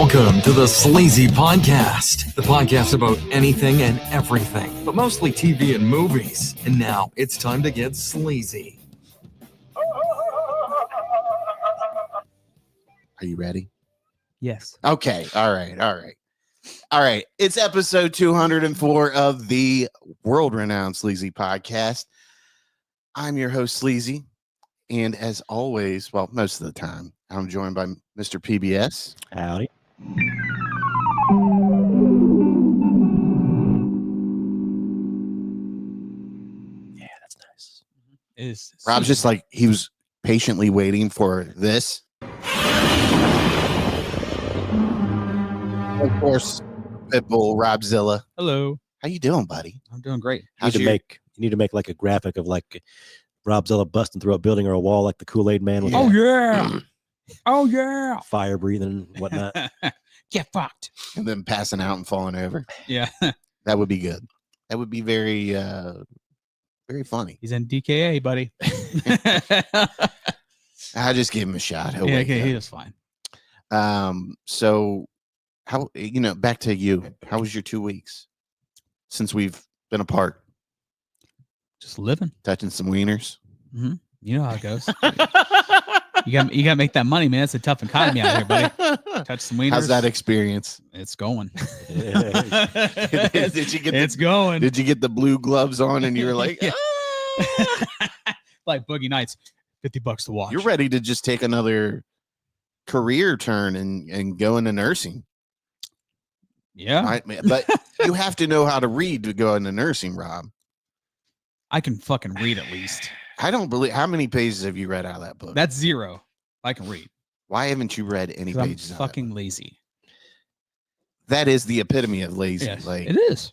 Welcome to the Sleazy Podcast, the podcast about anything and everything, but mostly TV and movies. And now it's time to get sleazy. Are you ready? Yes. Okay. All right. It's episode 204 of the world-renowned Sleazy Podcast. I'm your host, Sleazy. And as always, well, most of the time, I'm joined by Mr. PBS. Howdy. Yeah, that's nice. Is Rob's just like, he was patiently waiting for this. Of course, Pitbull, Robzilla. hello. How you doing, buddy? I'm doing great. You need to make like a graphic of like Robzilla busting through a building or a wall like the Kool-Aid man with Oh yeah. Oh yeah. fire breathing and whatnot. Get fucked. And then passing out and falling over. Yeah. That would be good. That would be very, very funny. He's in DKA, buddy. I just gave him a shot. He'll Yeah, wake okay, up. he was fine. So how, back to you. How was your 2 weeks since we've been apart? Just living. Touching some wieners. Mm-hmm. You know how it goes. You got to make that money, man. It's a tough economy out here, buddy. Touch some wieners. How's that experience? It's going. Did you get It's going. Did you get the blue gloves on and you were like, Yeah. "Ah." Like Boogie Nights, $50 to watch. You're ready to just take another career turn and go into nursing. Yeah. Right? But you have to know how to read to go into nursing, Rob. I can fucking read at least. I don't believe. How many pages have you read out of that book? That's zero. I can read. Why haven't you read any 'Cause I'm pages? Out of that fucking book? lazy. That is the epitome of lazy. Yes, Like, it is.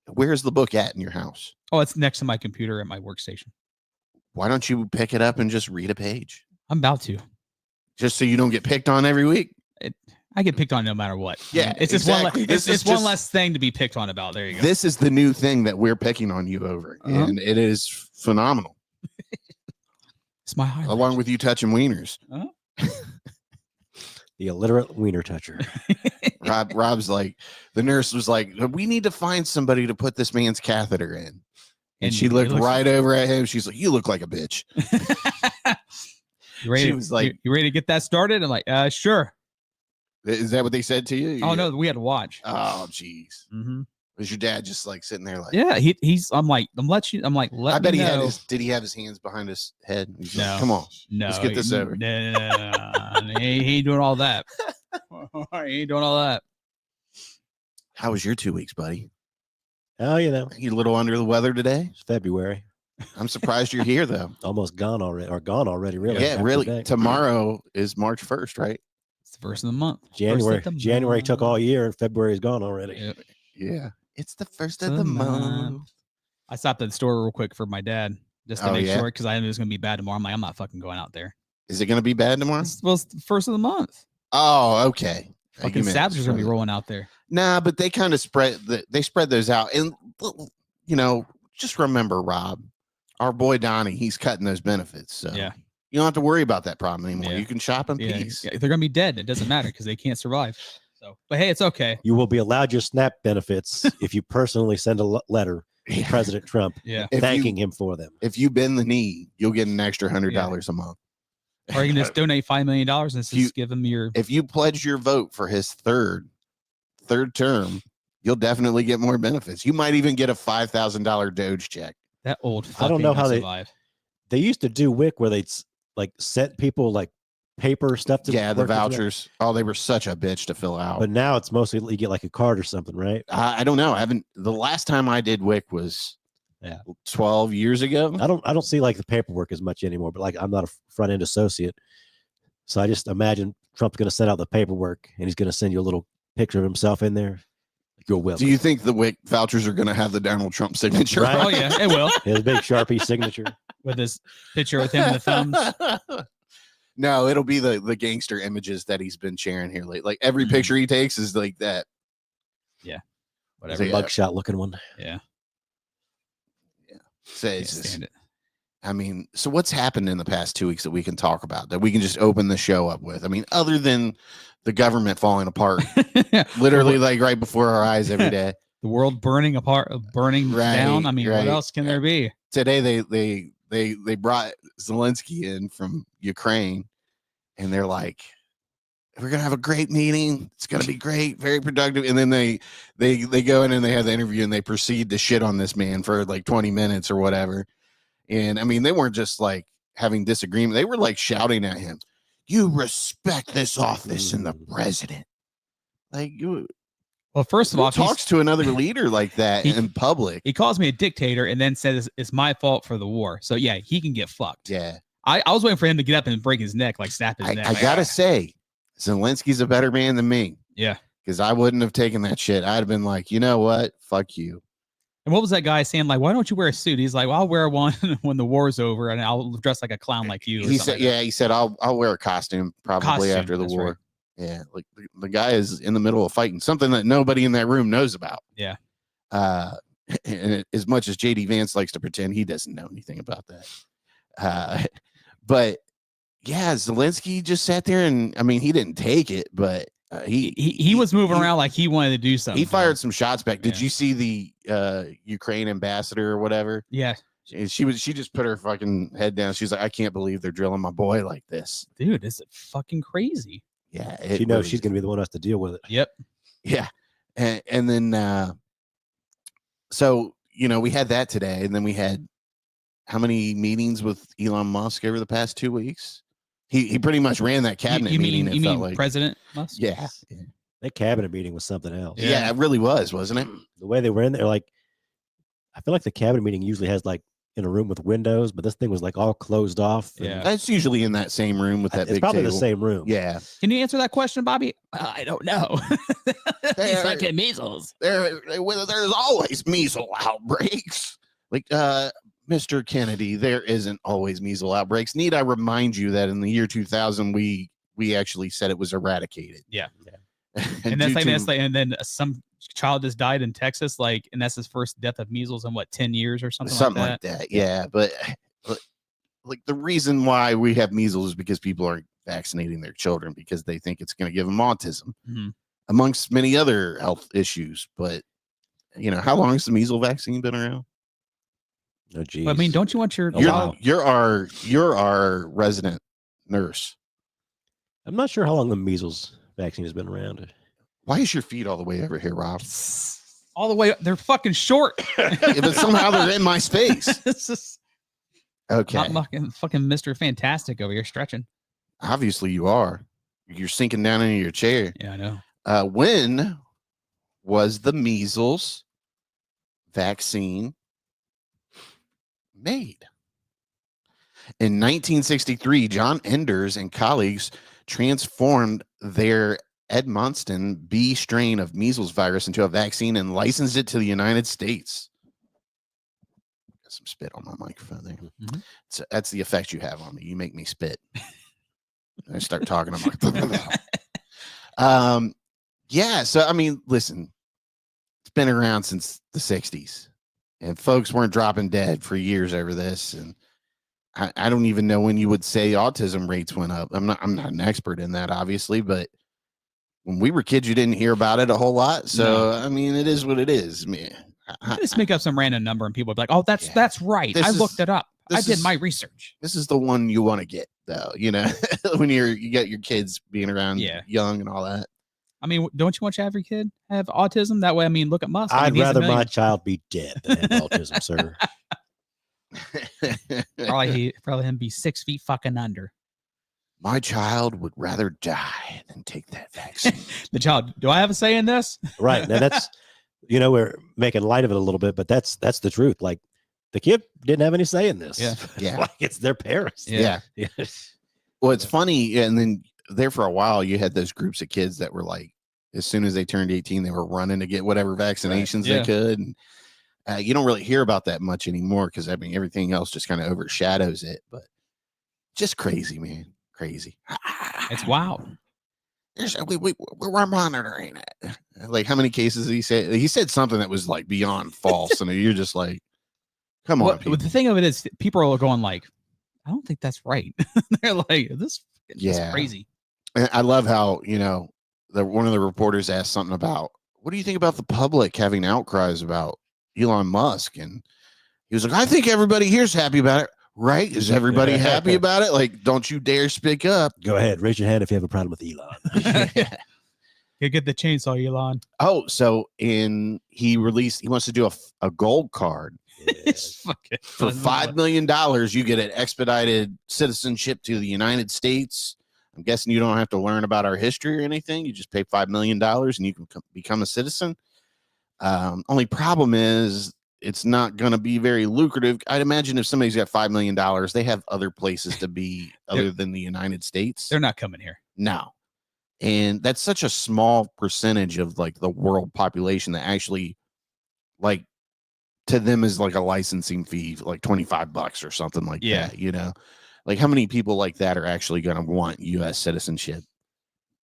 where's the book at in your house? Oh, it's next to my computer at my workstation. Why don't you pick it up and just read a page? I'm about to. Just so you don't get picked on every week. I get picked on no matter what. Yeah, it's just exactly. one. This is It's one just- less thing to be picked on about. There you go. This is the new thing that we're picking on you over, Uh-huh. and it is phenomenal. It's my highlight. Along with you touching wieners, The illiterate wiener toucher. Rob's like, the nurse was like, we need to find somebody to put this man's catheter in. And she he looked looks- right over at him. She's like, you look like a bitch. You ready? She was like- you ready to get that started? I'm like, sure. Is that what they said to you? Oh no, we had to watch. Oh, jeez. Mm-hmm. Was your dad just like sitting there like, Yeah, he's. I'm like, let I bet me he had know. did he have his hands behind his head? He's like, No. come on. No, Let's get this over. No, he ain't doing all that. He ain't doing all that. How was your 2 weeks, buddy? Oh, You a little under the weather today? it's February. I'm surprised you're here though. Almost gone already, really. Yeah, Back to really. back. Tomorrow is March 1st, right? It's the first of the month. First January. of the January took all month. year and February is gone already. Yeah. Yeah. It's the first of of the the month. month. I stopped at the store real quick for my dad just to Oh, make yeah? sure because I knew it was gonna be bad tomorrow. I'm like, I'm not fucking going out there. Is it going to be bad tomorrow? Well, it's the first of the month. Oh, okay. Fucking savages are gonna be rolling out there. Nah, but they kind of spread those out. And just remember, Rob, our boy Donnie, he's cutting those benefits. So Yeah. you don't have to worry about that problem anymore. Yeah. You can shop in Yeah, peace. yeah, they're gonna be dead. It doesn't matter because they can't survive. So, but hey, it's okay. You will be allowed your SNAP benefits if you personally send a letter to Yeah. President Trump Yeah. If thanking him for them. If you bend the knee, you'll get an extra $100 a month. Or you can just donate $5 million and just give them your. If you pledge your vote for his third term, you'll definitely get more benefits. You might even get a $5,000 Doge check. That old. I don't know how they- survive. They used to do WIC where they'd like sent people like paper stuff to Yeah, the work with them. vouchers. Oh, they were such a bitch to fill out. But now it's mostly you get like a card or something, right? I don't know. I haven't. The last time I did WIC was 12 years ago. I don't see like the paperwork as much anymore, but like I'm not a front end associate. So I just imagine Trump's going to send out the paperwork and he's going to send you a little picture of himself in there. You're welcome. Do you think the WIC vouchers are going to have the Donald Trump signature? Right. Oh yeah, it will His big Sharpie signature. with this picture with him and the thumbs. No, it'll be the gangster images that he's been sharing here lately. Like every Mhm. picture he takes is like that. Whatever. Yeah. Mugshot looking one. Yeah. So Can't it's just, stand it. I mean, so what's happened in the past 2 weeks that we can talk about, that we can just open the show up with? I mean, other than the government falling apart, literally like right before our eyes every day. The world burning apart, burning down. I mean, what else can there be? Today they brought Zelensky in from Ukraine, and they're like, we're gonna have a great meeting. It's gonna be great, very productive. And then they go in and they have the interview, and they proceed to shit on this man for like 20 minutes or whatever. And I mean, they weren't just like having disagreement; they were like shouting at him, "You respect this office and the president." Like, well, first of all, talks to another leader like that in public. He calls me a dictator and then says it's my fault for the war. So yeah, he can get fucked. Yeah, I was waiting for him to get up and break his neck, like snap his neck. I gotta say, Zelensky's a better man than me. Yeah, because I wouldn't have taken that shit. I'd have been like, you know what? Fuck you. And what was that guy saying? Like, why don't you wear a suit? He's like, well, I'll wear one when the war's over, and I'll dress like a clown like you. He said, he said, I'll wear a costume probably after the war. Right. Yeah, like the guy is in the middle of fighting something that nobody in that room knows about. Yeah. And as much as JD Vance likes to pretend he doesn't know anything about that. But yeah, Zelensky just sat there, and I mean, he didn't take it, but he was moving around like he wanted to do something. He fired some shots back. Did you see the Ukraine ambassador or whatever? Yeah. She just put her fucking head down. She's like, I can't believe they're drilling my boy like this. Dude, is it fucking crazy? Yeah. She knows she's going to be the one who has to deal with it. Yep. Yeah. And then, so, we had that today, and then we had how many meetings with Elon Musk over the past 2 weeks? He pretty much ran that cabinet meeting. You mean President Musk? Yeah. That cabinet meeting was something else. Yeah, it really was, wasn't it? The way they were in there, like, I feel like the cabinet meeting usually has like in a room with windows, but this thing was like all closed off. Yeah, that's usually in that same room with that. It's big probably table. the same room. Yeah. Can you answer that question, Bobby? I don't know. He's like measles. There's always measles outbreaks. Like, Mr. Kennedy, there isn't always measles outbreaks. Need I remind you that in the year 2000, we actually said it was eradicated. Yeah. and that's like, and then some child just died in Texas, like, and that's his first death of measles in 10 years or something like that. Yeah. But like the reason why we have measles is because people aren't vaccinating their children because they think it's going to give them autism, amongst many other health issues. But how long has the measles vaccine been around? Oh, geez. Well, I mean, don't you want your you're our resident nurse. I'm not sure how long the measles vaccine has been around. Why is your feet all the way over here, Rob? All the way up. They're fucking short. But somehow they're in my space. Okay. I'm fucking Mr. Fantastic over here stretching. Obviously you are. You're sinking down into your chair. Yeah, I know. When was the measles vaccine made? In 1963, John Enders and colleagues transformed their Edmonston B strain of measles virus into a vaccine and licensed it to the United States. Got some spit on my microphone there. So that's the effect you have on me. You make me spit. I start talking. I'm like, yeah. So I mean, listen, it's been around since the 60s, and folks weren't dropping dead for years over this. And I don't even know when you would say autism rates went up. I'm not an expert in that, obviously, but when we were kids, you didn't hear about it a whole lot. So, I mean, it is what it is. Man, I just make up some random number and people would be like, oh, that's right. I looked it up. I did my research. This is the one you want to get, though, when you got your kids being around young and all that. I mean, don't you want your every kid have autism? That way, I mean, look at Musk. I'd rather my child be dead than have autism, sir. Probably him be 6 feet fucking under. My child would rather die than take that vaccine. The child, do I have a say in this? Right. Now that's, we're making light of it a little bit, but that's the truth. Like the kid didn't have any say in this. Yeah. Like it's their parents. Yeah. Well, it's funny. And then there for a while, you had those groups of kids that were like, as soon as they turned 18, they were running to get whatever vaccinations they could. And you don't really hear about that much anymore because I mean, everything else just kind of overshadows it. Just crazy, man. Crazy. It's wild. We're monitoring it. Like, how many cases did he say? He said something that was like beyond false. And you're just like, Come on, Well, the thing of it is, people are going like, I don't think that's right. They're like, this is crazy. And I love how, one of the reporters asked something about, what do you think about the public having outcries about Elon Musk? And he was like, I think everybody here's happy about it. Right? Is everybody happy about it? Like, don't you dare speak up. Go ahead. Raise your hand if you have a problem with Elon. You get the chainsaw, Elon. Oh, so he wants to do a gold card. For $5 million, you get an expedited citizenship to the United States. I'm guessing you don't have to learn about our history or anything. You just pay $5 million and you can become a citizen. Only problem is it's not going to be very lucrative. I'd imagine if somebody's got $5 million, they have other places to be other than the United States. They're not coming here. No. And that's such a small percentage of like the world population that actually like to them is like a licensing fee, like $25 or something like that, Like how many people like that are actually going to want U.S. citizenship?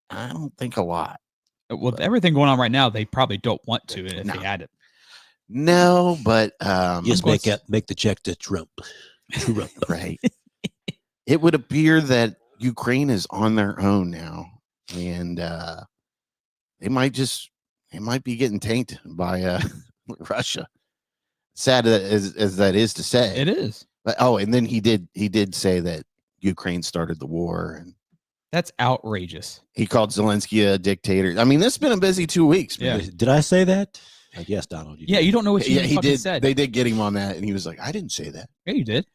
I don't think a lot. With everything going on right now, they probably don't want to if they had it. No, but just make the check to Trump. Right. It would appear that Ukraine is on their own now, and they might be getting tainted by Russia. Sad as that is to say, it is. But, and then he did say that Ukraine started the war, and that's outrageous. He called Zelensky a dictator. I mean, this has been a busy 2 weeks. Man. Yeah. Did I say that? Yes, Donald. You don't know what he did. Said. They did get him on that, and he was like, "I didn't say that." Yeah, you did.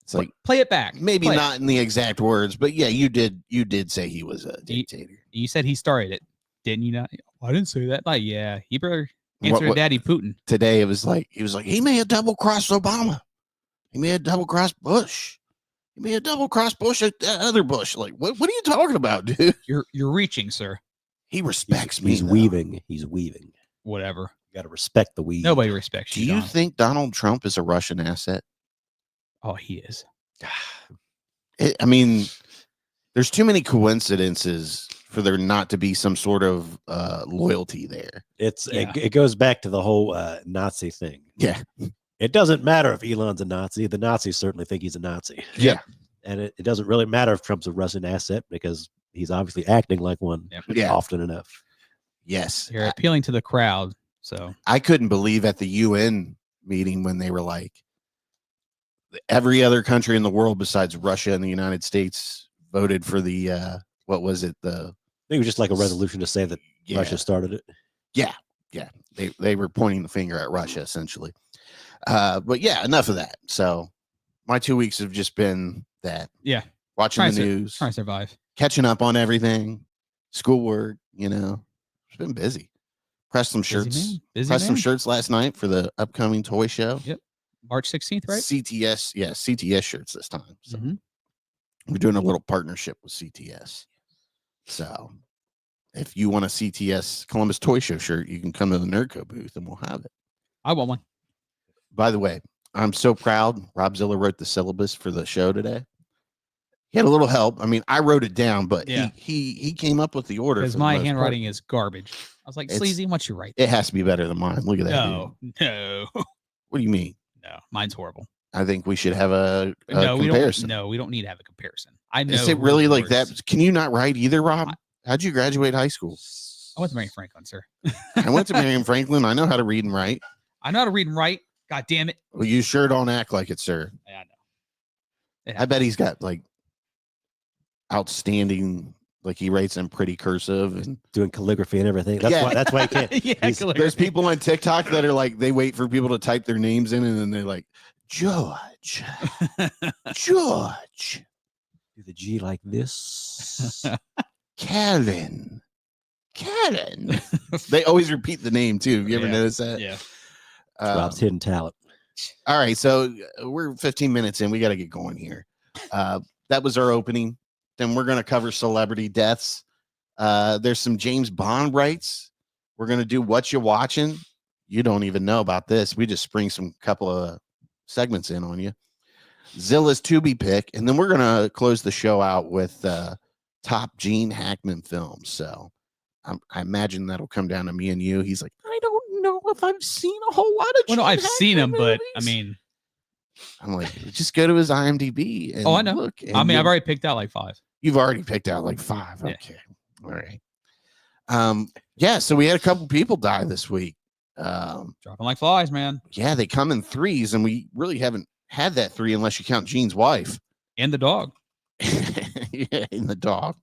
It's like play it back. Maybe not in the exact words, but yeah, you did. You did say he was a dictator. You said he started it, didn't you? Not. I didn't say that. Like, yeah, he better answer Daddy Putin. Today it was like he may have double crossed Obama. He may have double crossed Bush. He may have double crossed Bush at the other Bush. Like, what are you talking about, dude? You're reaching, sir. He respects me. He's weaving. He's weaving. Whatever. You got to respect the weave. Nobody respects you. Do you think Donald Trump is a Russian asset? Oh, he is. I mean, there's too many coincidences for there not to be some sort of loyalty there. It goes back to the whole Nazi thing. Yeah. It doesn't matter if Elon's a Nazi. The Nazis certainly think he's a Nazi. Yeah. And it doesn't really matter if Trump's a Russian asset because he's obviously acting like one often enough. Yes. You're appealing to the crowd. So I couldn't believe at the UN meeting when they were like, every other country in the world besides Russia and the United States voted for the what was it? I think it was just like a resolution to say that Russia started it. Yeah. Yeah. They were pointing the finger at Russia essentially. But yeah, enough of that. So my 2 weeks have just been that. Yeah. Watching the news. Trying to survive. Catching up on everything. Schoolwork, It's been busy. Pressed some shirts. Pressed some shirts last night for the upcoming toy show. Yep. March 16th, right? CTS. Yeah, CTS shirts this time. So we're doing a little partnership with CTS. So if you want a CTS Columbus Toy Show shirt, you can come to the Nerdco booth and we'll have it. I want one. By the way, I'm so proud. Robzilla wrote the syllabus for the show today. He had a little help. I mean, I wrote it down, but he came up with the order. Because my handwriting is garbage. I was like, Sleazy, what's your write? It has to be better than mine. Look at that. No. What do you mean? No, mine's horrible. I think we should have a comparison. We don't need to have a comparison. I know. Is it really like that? Can you not write either, Rob? How'd you graduate high school? I went to Marion Franklin, sir. I went to Marion Franklin. I know how to read and write. I know how to read and write. God damn it. Well, you sure don't act like it, sir. Yeah, I know. I bet he's got like outstanding, like he writes in pretty cursive and doing calligraphy and everything. That's why he can't. There's people on TikTok that are like, they wait for people to type their names in and then they're like, George. Do the G like this. Karen. They always repeat the name too. Have you ever noticed that? Yeah. Rob's hidden talent. All right, so we're 15 minutes in. We got to get going here. That was our opening. Then we're going to cover celebrity deaths. There's some James Bond rights. We're going to do Whatchu Watchin. You don't even know about this. We just spring some couple of segments in on you. Zilla's Tubi Pick. And then we're going to close the show out with top Gene Hackman films. So I imagine that'll come down to me and you. He's like, I don't don't know if I've seen a whole lot of. Well, no, Gene I've seen him, Hackman but I movies. mean, I'm like, just go to his IMDb and I know. look. I mean, you'll- I've already picked out like 5. You've already picked out like 5. Yeah. Okay. All right. Yeah, so we had a couple people die this week. Dropping like flies, man. Yeah, they come in 3s, and we really haven't had that 3 unless you count Gene's wife. And the dog. Yeah, and the dog.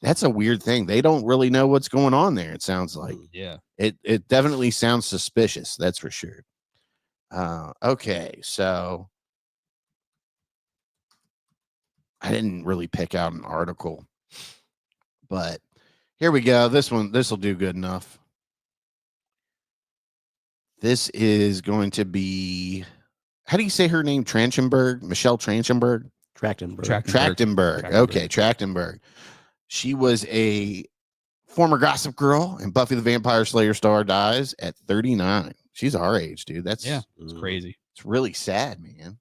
That's a weird thing. They don't really know what's going on there, it sounds like. Yeah. It definitely sounds suspicious, that's for sure. Okay, so I didn't really pick out an article, but here we go. This will do good enough. This is going to be, how do you say her name? Trachtenberg? Michelle Trachtenberg? Trachtenberg. Okay, Trachtenberg. She was a former Gossip Girl, and Buffy the Vampire Slayer star dies at 39. She's our age, dude. It's crazy. It's really sad, man.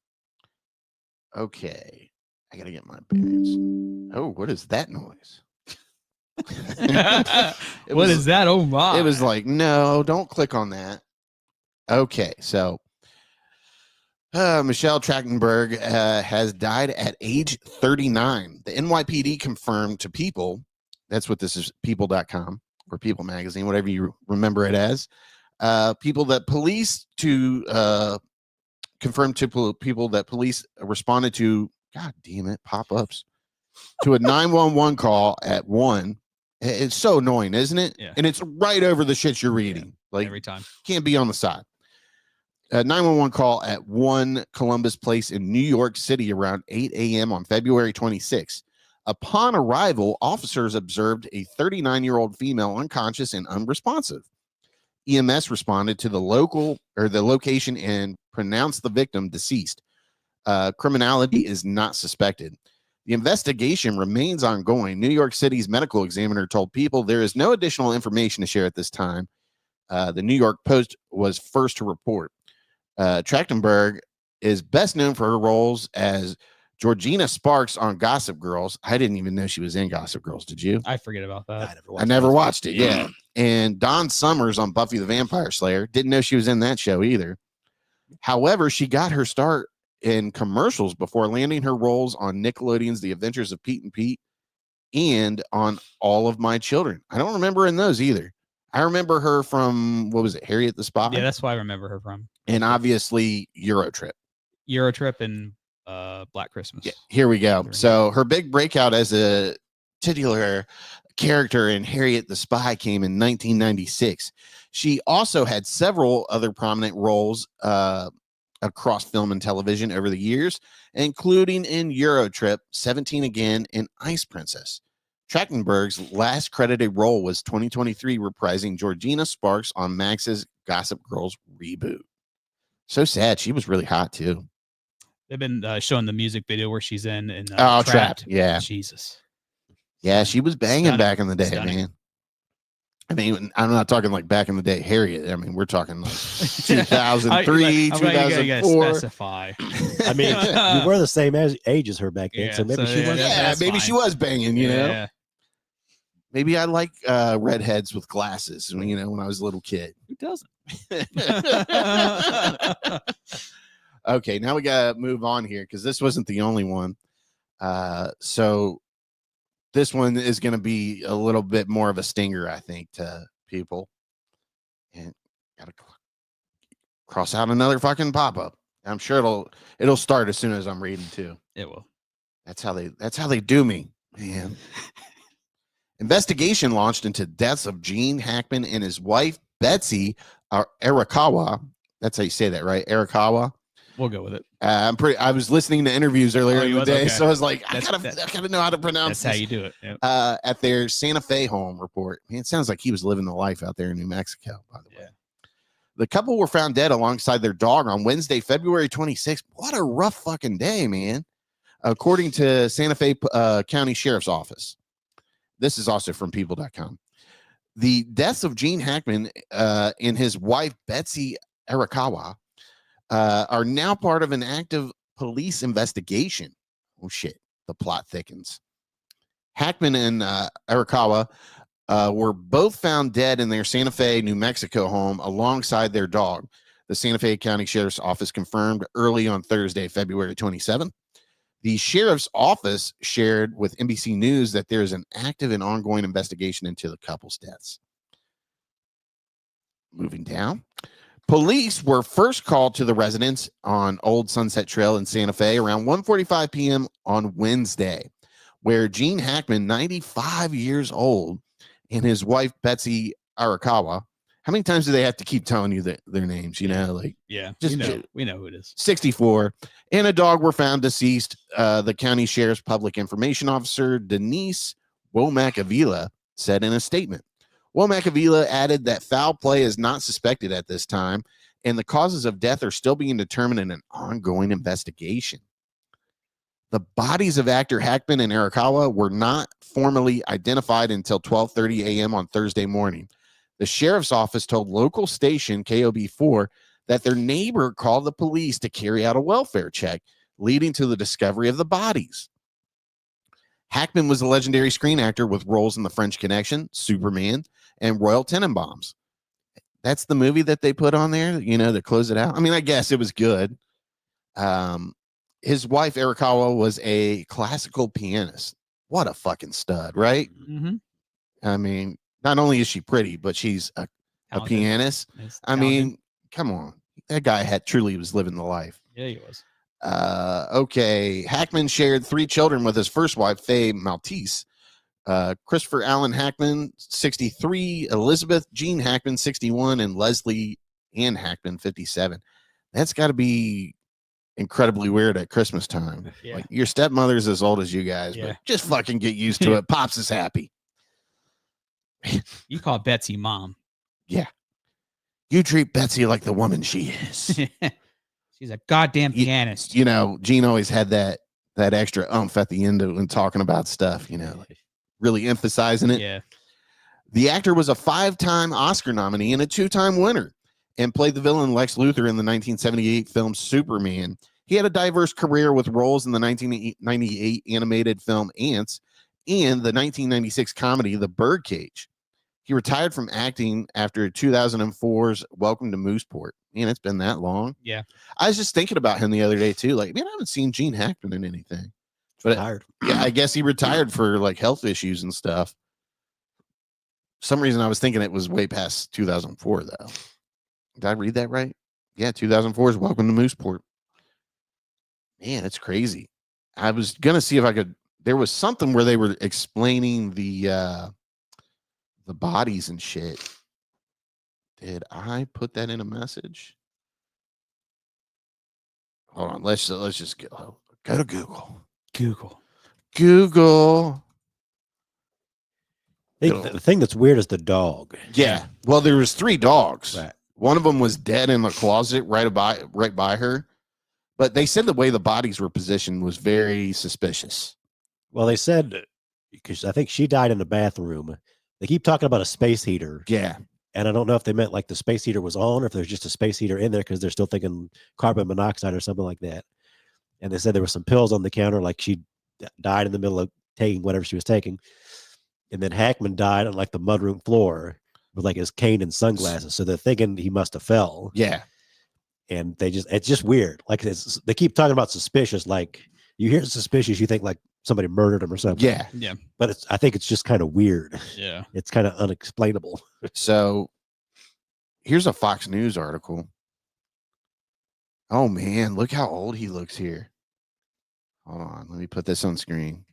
Okay, I gotta get my bearings. Oh, what is that noise? What is that? Oh my! It was like, no, don't click on that. Okay, so Michelle Trachtenberg has died at age 39. The NYPD confirmed to People, that's what this is, people.com or People Magazine, whatever you remember it as, people that police to confirmed to People that police responded to, God damn it, pop-ups, to a 911 call at 1. It's so annoying, isn't it? Yeah. And it's right over the shit you're reading. Like, Every time. Can't be on the side. A 911 call at 1 Columbus Place in New York City around 8 a.m. on February 26. Upon arrival, officers observed a 39-year-old female unconscious and unresponsive. EMS responded to the location and pronounced the victim deceased. Criminality is not suspected. The investigation remains ongoing. New York City's medical examiner told People there is no additional information to share at this time. The New York Post was first to report. Trachtenberg is best known for her roles as Georgina Sparks on Gossip Girls. I didn't even know she was in Gossip Girls. Did you? I forget about that. I never watched it. Yeah. And Dawn Summers on Buffy the Vampire Slayer. Didn't know she was in that show either. However, she got her start in commercials before landing her roles on Nickelodeon's The Adventures of Pete and Pete and on All of My Children. I don't remember in those either. I remember her from, what was it, Harriet the Spy? Yeah, that's why I remember her from. And obviously Eurotrip. And Black Christmas. Yeah, here we go. So her big breakout as a titular character in Harriet the Spy came in 1996. She also had several other prominent roles across film and television over the years, including in Eurotrip, 17 Again, and Ice Princess. Trachtenberg's last credited role was 2023, reprising Georgina Sparks on Max's Gossip Girls reboot. So sad. She was really hot too. They've been showing the music video where she's in Trapped. Yeah. Jesus. Yeah, she was banging Stunning. back in the day, Stunning. man. I mean, I'm not talking like back in the day, Harriet. I mean, we're talking like 2003, 2004. You gotta specify. I mean, you were the same age as her back then, so maybe she was. Yeah, maybe she was banging. You know, Yeah. maybe I like redheads with glasses. You know, when I was a little kid. Who doesn't? Okay, now we gotta move on here because this wasn't the only one. So this one is going to be a little bit more of a stinger, I think, to people. And gotta cross out another fucking pop-up. I'm sure it'll start as soon as I'm reading too. It will. That's how they do me, man. Investigation launched into deaths of Gene Hackman and his wife Betsy Arakawa. That's how you say that, right? Arakawa. We'll go with it. I was listening to interviews earlier in the day, okay. so I was like, I gotta know how to pronounce That's this. how you do it. Yep. At their Santa Fe home report. Man, it sounds like he was living the life out there in New Mexico, by the way. The couple were found dead alongside their dog on Wednesday, February 26th. What a rough fucking day, man. According to Santa Fe County Sheriff's Office. This is also from people.com. The deaths of Gene Hackman and his wife, Betsy Arakawa, are now part of an active police investigation. Oh, shit. The plot thickens. Hackman and Arakawa were both found dead in their Santa Fe, New Mexico home alongside their dog. The Santa Fe County Sheriff's Office confirmed early on Thursday, February 27th. The Sheriff's Office shared with NBC News that there is an active and ongoing investigation into the couple's deaths. Moving down. Police were first called to the residence on Old Sunset Trail in Santa Fe around 1:45 p.m. on Wednesday, where Gene Hackman, 95 years old, and his wife, Betsy Arakawa. How many times do they have to keep telling you their names? You know, like, just we know who it is. 64, and a dog were found deceased. The county sheriff's public information officer, Denise Womack Avila, said in a statement. Womack Avila added that foul play is not suspected at this time, and the causes of death are still being determined in an ongoing investigation. The bodies of actor Hackman and Arakawa were not formally identified until 12:30 a.m. on Thursday morning. The sheriff's office told local station KOB4 that their neighbor called the police to carry out a welfare check, leading to the discovery of the bodies. Hackman was a legendary screen actor with roles in The French Connection, Superman, and Royal Tenenbaums. That's the movie that they put on there, you know, to close it out. I mean, I guess it was good. His wife, Arakawa, was a classical pianist. What a fucking stud, right? Mm-hmm. I mean, not only is she pretty, but she's a pianist. I mean, come on. That guy truly was living the life. Yeah, he was. Okay. Hackman shared 3 children with his first wife, Faye Maltese. Christopher Allen Hackman, 63, Elizabeth Jean Hackman, 61, and Leslie Ann Hackman, 57. That's got to be incredibly weird at Christmas time. Yeah. Like, your stepmother's as old as you guys, but just fucking get used to it. Pops is happy. You call Betsy mom. Yeah. You treat Betsy like the woman she is. She's a goddamn pianist. You know, Gene always had that extra oomph at the end of when talking about stuff, you know, like really emphasizing it. Yeah. The actor was a 5-time Oscar nominee and a 2-time winner, and played the villain Lex Luthor in the 1978 film Superman. He had a diverse career with roles in the 1998 animated film Ants and the 1996 comedy The Birdcage. He retired from acting after 2004's Welcome to Mooseport. Man, it's been that long. Yeah. I was just thinking about him the other day, too. Like, man, I haven't seen Gene Hackman in anything. But yeah, I guess he retired for, like, health issues and stuff. For some reason, I was thinking it was way past 2004, though. Did I read that right? Yeah, 2004's Welcome to Mooseport. Man, it's crazy. I was going to see if I could. There was something where they were explaining the bodies and shit. Did I put that in a message? Hold on. Let's just go to Google. Google. The thing that's weird is the dog. Yeah. Well, there was 3 dogs. Right. One of them was dead in the closet right by her. But they said the way the bodies were positioned was very suspicious. Well, they said, because I think she died in the bathroom. They keep talking about a space heater. Yeah. And I don't know if they meant like the space heater was on or if there's just a space heater in there because they're still thinking carbon monoxide or something like that. And they said there were some pills on the counter, like she died in the middle of taking whatever she was taking. And then Hackman died on like the mudroom floor with like his cane and sunglasses. So they're thinking he must have fell. Yeah. And it's just weird. Like they keep talking about suspicious. Like you hear suspicious, you think like somebody murdered him or something. Yeah. Yeah. But I think it's just kind of weird. Yeah. It's kind of unexplainable. So here's a Fox News article. Oh man, look how old he looks here. Hold on, let me put this on screen.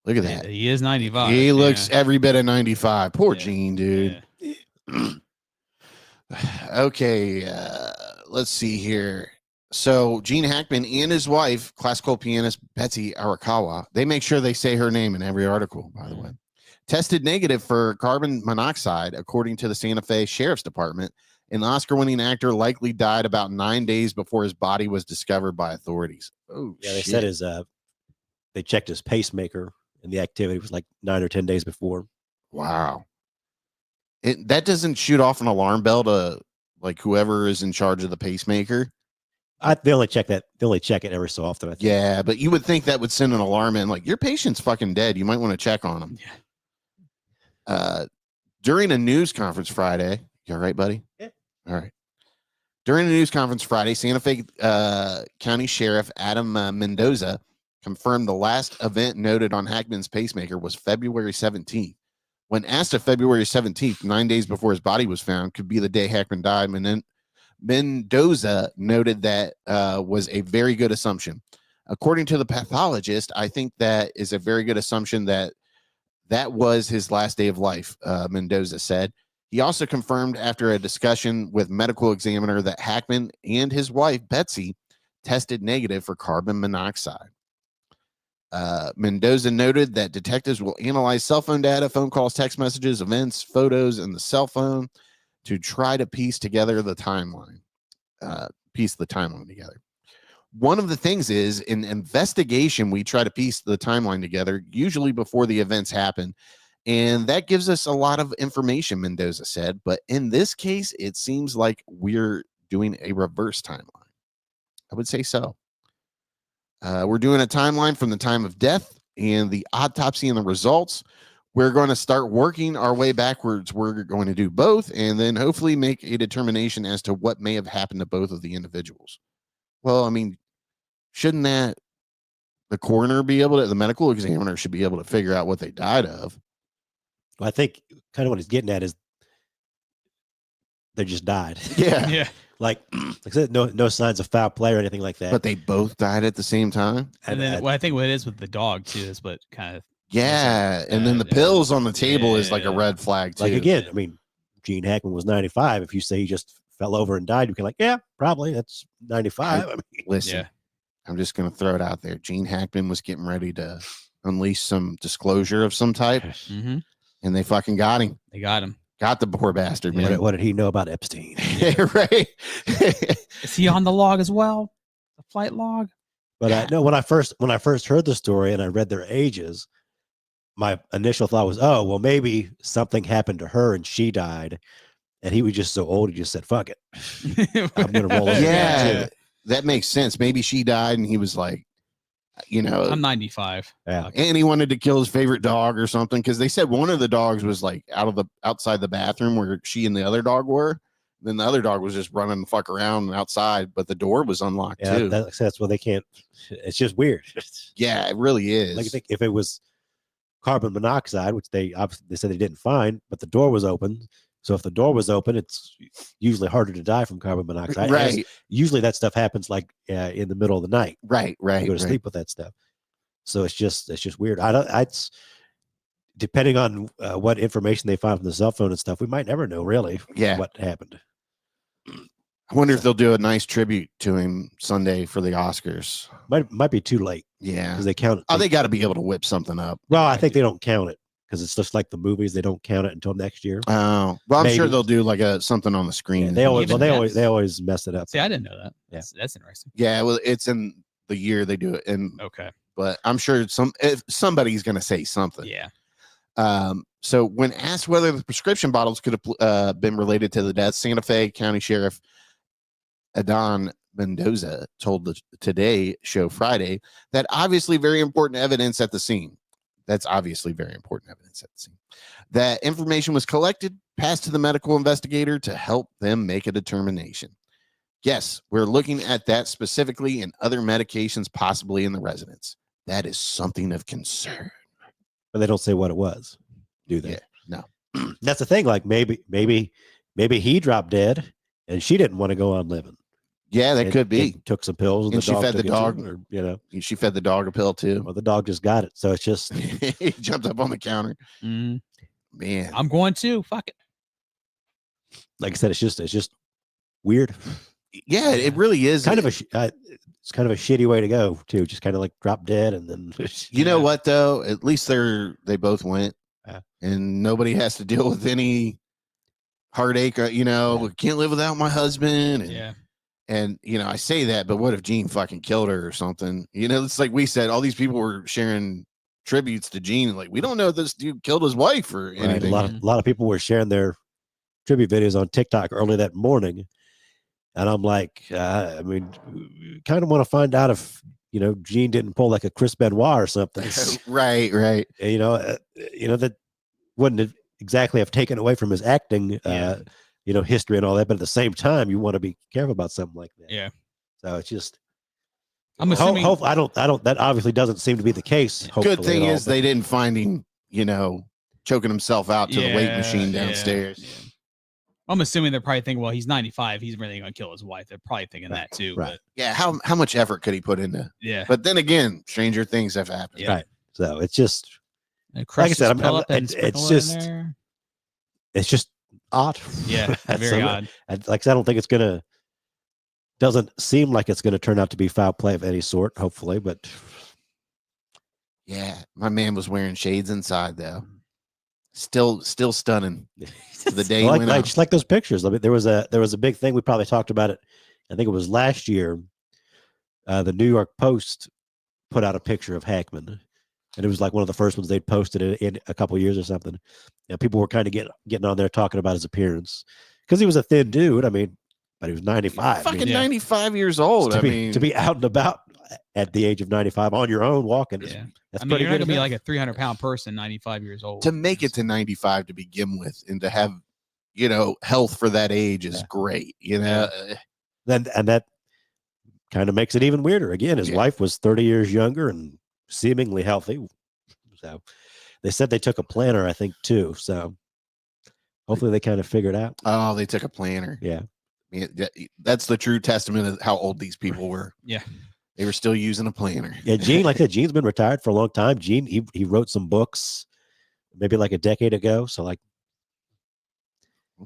Look at that. He is 95. He looks every bit of 95. Poor Gene, dude. Yeah. Okay, let's see here. So Gene Hackman and his wife, classical pianist Betsy Arakawa, they make sure they say her name in every article, by the way, tested negative for carbon monoxide, according to the Santa Fe Sheriff's Department. An Oscar-winning actor likely died about 9 days before his body was discovered by authoriries. Oh, yeah, they said they checked his pacemaker, and the activity was like 9 or 10 days before. Wow. That doesn't shoot off an alarm bell to like whoever is in charge of the pacemaker. They only check it every so often. I think. Yeah, but you would think that would send an alarm in, like, your patient's fucking dead. You might want to check on him. Yeah. During a news conference Friday, you all right, buddy? Yeah. All right. During a news conference Friday, Santa Fe County Sheriff Adam Mendoza confirmed the last event noted on Hackman's pacemaker was February 17th. When asked if February 17th, 9 days before his body was found, could be the day Hackman died, Mendoza noted that was a very good assumption. According to the pathologist, I think that is a very good assumption that was his last day of life, Mendoza said. He also confirmed after a discussion with medical examiner that Hackman and his wife, Betsy, tested negative for carbon monoxide. Mendoza noted that detectives will analyze cell phone data, phone calls, text messages, events, photos, and the cell phone to try to piece the timeline together. One of the things is in investigation, we try to piece the timeline together, usually before the events happen. And that gives us a lot of information, Mendoza said. But in this case, it seems like we're doing a reverse timeline. I would say so. We're doing a timeline from the time of death and the autopsy and the results. We're going to start working our way backwards. We're going to do both and then hopefully make a determination as to what may have happened to both of the individuals. Well, I mean, shouldn't the coroner be able to, the medical examiner should be able to figure out what they died of? Well, I think kind of what he's getting at is they just died. Yeah. Yeah. Like I said, no signs of foul play or anything like that. But they both died at the same time. And then I think what it is with the dog too is what kind of Yeah, and then the pills on the table is like a red flag too. Like again, I mean, Gene Hackman was 95. If you say he just fell over and died, you can like, yeah, probably that's 95. I mean, listen, I'm just gonna throw it out there. Gene Hackman was getting ready to unleash some disclosure of some type, and they fucking got him. They got him. Got the poor bastard, man. What did he know about Epstein? Right? Is he on the log as well? The flight log? But no, when I first heard the story and I read their ages, my initial thought was, oh, well, maybe something happened to her and she died, and he was just so old he just said, "Fuck it, I'm gonna roll." Yeah, that makes sense. Maybe she died and he was like, I'm 95. Yeah, and he wanted to kill his favorite dog or something because they said one of the dogs was like outside the bathroom where she and the other dog were. Then the other dog was just running the fuck around outside, but the door was unlocked too. That's why they can't. It's just weird. Yeah, it really is. Like I think if it was carbon monoxide, which they said they didn't find, but the door was open. So if the door was open, it's usually harder to die from carbon monoxide. Right. Usually that stuff happens like in the middle of the night. Right. You go to sleep with that stuff. So it's just weird. It's depending on what information they find from the cell phone and stuff, we might never know really what happened. I wonder if they'll do a nice tribute to him Sunday for the Oscars. Might be too late. Yeah. Because they count. They got to be able to whip something up. Well, I think they don't count it because it's just like the movies. They don't count it until next year. Oh, well, I'm sure they'll do like something on the screen. Yeah, they always mess it up. See, I didn't know that. Yeah. That's interesting. Yeah, well, it's in the year they do it. And okay. But I'm sure somebody's going to say something. Yeah. So when asked whether the prescription bottles could have been related to the death, Santa Fe County Sheriff Adon Mendoza told the Today Show Friday that obviously very important evidence at the scene. That's obviously very important evidence at the scene. That information was collected, passed to the medical investigator to help them make a determination. Yes, we're looking at that specifically and other medications possibly in the residence. That is something of concern. But they don't say what it was, do they? Yeah, no. That's the thing. Like maybe he dropped dead and she didn't want to go on living. Yeah, that could be. Took some pills and she fed the dog. She fed the dog a pill too. Well, the dog just got it, so it's just he jumped up on the counter. Man, I'm going to fuck it. Like I said, it's just weird. Yeah, it really is. Kind of it's kind of a shitty way to go too. Just kind of like drop dead and then. You know what though? At least they both went, and nobody has to deal with any heartache. Can't live without my husband. And, And, I say that, but what if Gene fucking killed her or something? It's like we said, all these people were sharing tributes to Gene. Like, we don't know if this dude killed his wife or anything. A lot of people were sharing their tribute videos on TikTok early that morning. And I'm like, I mean, kind of want to find out if, Gene didn't pull like a Chris Benoit or something. Right. That wouldn't exactly have taken away from his acting, history and all that. But at the same time, you want to be careful about something like that. Yeah. So it's just, I'm assuming. I don't, that obviously doesn't seem to be the case. Good thing is they didn't find him, choking himself out to the weight machine downstairs. Yeah. I'm assuming they're probably thinking, well, he's 95. He's really going to kill his wife. They're probably thinking that too. Right. But Yeah. How much effort could he put into? Yeah. But then again, stranger things have happened. Right. So it's just, like I said, it's just odd. Yeah. Very odd. Like I said, I don't think doesn't seem like it's going to turn out to be foul play of any sort, hopefully, but. Yeah. My man was wearing shades inside though. Still stunning. The day just like those pictures. I mean, there was a big thing. We probably talked about it. I think it was last year. The New York Post put out a picture of Hackman, and it was like one of the first ones they'd posted in a couple of years or something. And people were kind of getting on there talking about his appearance because he was a thin dude. I mean, but he was 95. Fucking 95 years old. To be out and about at the age of 95 on your own walking. Yeah. That's you're not good gonna be like a 300-pound person, 95 years old. To make it to 95 to begin with, and to have, health for that age is great. Then and that kind of makes it even weirder. Again, his wife was 30 years younger and seemingly healthy. So they said they took a planner, I think, too. So hopefully they kind of figured out. Oh, they took a planner. Yeah. That's the true testament of how old these people were. Yeah. They were still using a planner. Yeah, Gene, like I said, Gene's been retired for a long time. Gene, he wrote some books maybe like a decade ago. So like,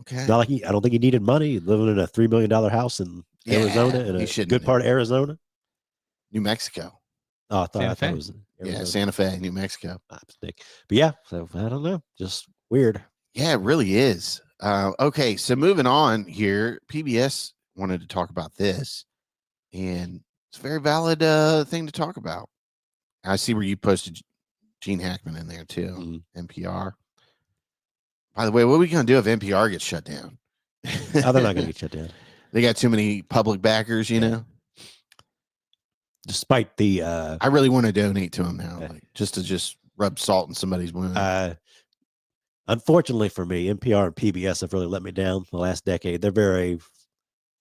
okay. It's not like I don't think he needed money. Living in a $3 million house in Arizona, in a good part of Arizona. New Mexico. Oh, I thought it was Arizona. Santa Fe, New Mexico. But yeah, so I don't know. Just weird. Yeah, it really is. Okay, so moving on here, PBS wanted to talk about this, and it's a very valid thing to talk about. I see where you posted Gene Hackman in there too, NPR. By the way, what are we going to do if NPR gets shut down? They're not going to get shut down. They got too many public backers, you know? Despite the... I really want to donate to them now, just to rub salt in somebody's wound. Unfortunately for me, NPR and PBS have really let me down the last decade. They're very...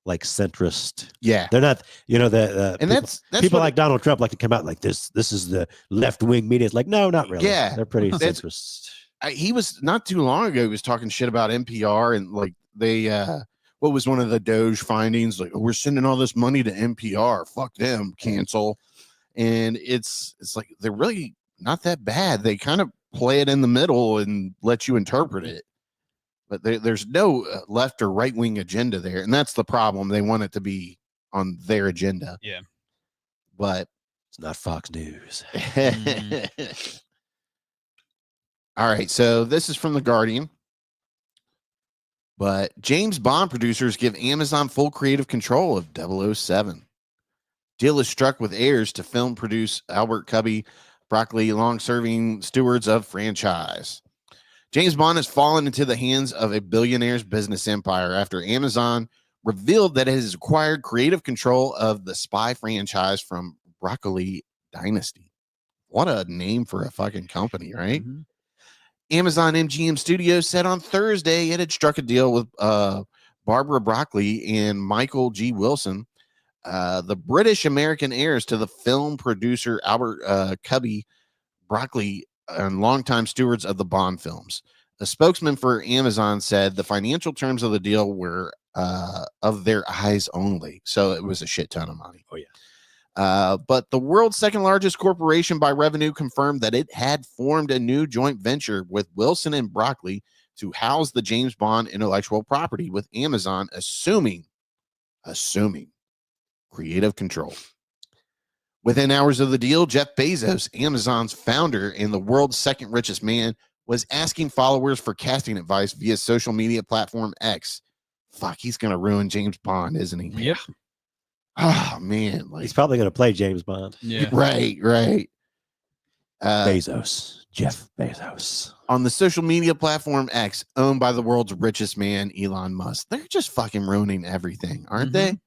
like centrist. Yeah. They're not, and people, that's people like Donald Trump like to come out like this is the left-wing media. It's like, no, not really. Yeah. They're pretty centrist. He was not too long ago, he was talking shit about NPR, and like they what was one of the Doge findings? Like, we're sending all this money to NPR. Fuck them, cancel. And it's like they're really not that bad. They kind of play it in the middle and let you interpret it. But there's no left or right wing agenda there. And that's the problem. They want it to be on their agenda. Yeah. But it's not Fox News. All right. So this is from The Guardian. But James Bond producers give Amazon full creative control of 007. Deal is struck with heirs to film produce Albert Cubby, Broccoli, long-serving stewards of franchise. James Bond has fallen into the hands of a billionaire's business empire after Amazon revealed that it has acquired creative control of the spy franchise from Broccoli Dynasty. What a name for a fucking company, right? Mm-hmm. Amazon MGM Studios said on Thursday it had struck a deal with Barbara Broccoli and Michael G. Wilson, the British-American heirs to the film producer Albert Cubby, Broccoli, and longtime stewards of the Bond films. A spokesman for Amazon said the financial terms of the deal were of their eyes only. So it was a shit ton of money. Oh, yeah. But the world's second largest corporation by revenue confirmed that it had formed a new joint venture with Wilson and Broccoli to house the James Bond intellectual property, with Amazon assuming creative control. Within hours of the deal, Jeff Bezos, Amazon's founder and the world's second richest man, was asking followers for casting advice via social media platform X. Fuck, he's going to ruin James Bond, isn't he? Yep. Oh, man. He's probably going to play James Bond. Yeah. Right. Jeff Bezos. On the social media platform X, owned by the world's richest man, Elon Musk. They're just fucking ruining everything, aren't they?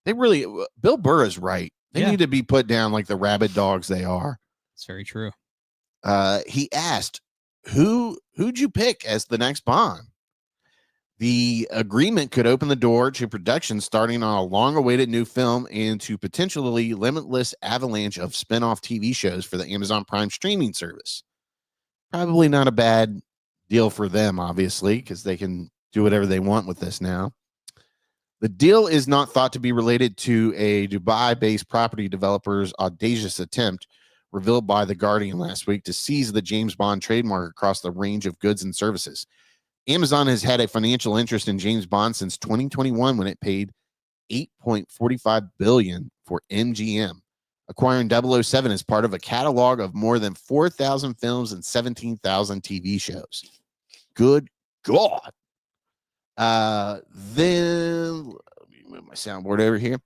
They really, Bill Burr is right. They need to be put down like the rabid dogs they are. It's very true. He asked, who'd you pick as the next Bond? The agreement could open the door to production starting on a long-awaited new film and to potentially limitless avalanche of spin-off TV shows for the Amazon Prime streaming service. Probably not a bad deal for them, obviously, because they can do whatever they want with this now. The deal is not thought to be related to a Dubai-based property developer's audacious attempt revealed by The Guardian last week to seize the James Bond trademark across the range of goods and services. Amazon has had a financial interest in James Bond since 2021 when it paid $8.45 billion for MGM, acquiring 007 as part of a catalog of more than 4,000 films and 17,000 TV shows. Good God. Then let me move my soundboard over here.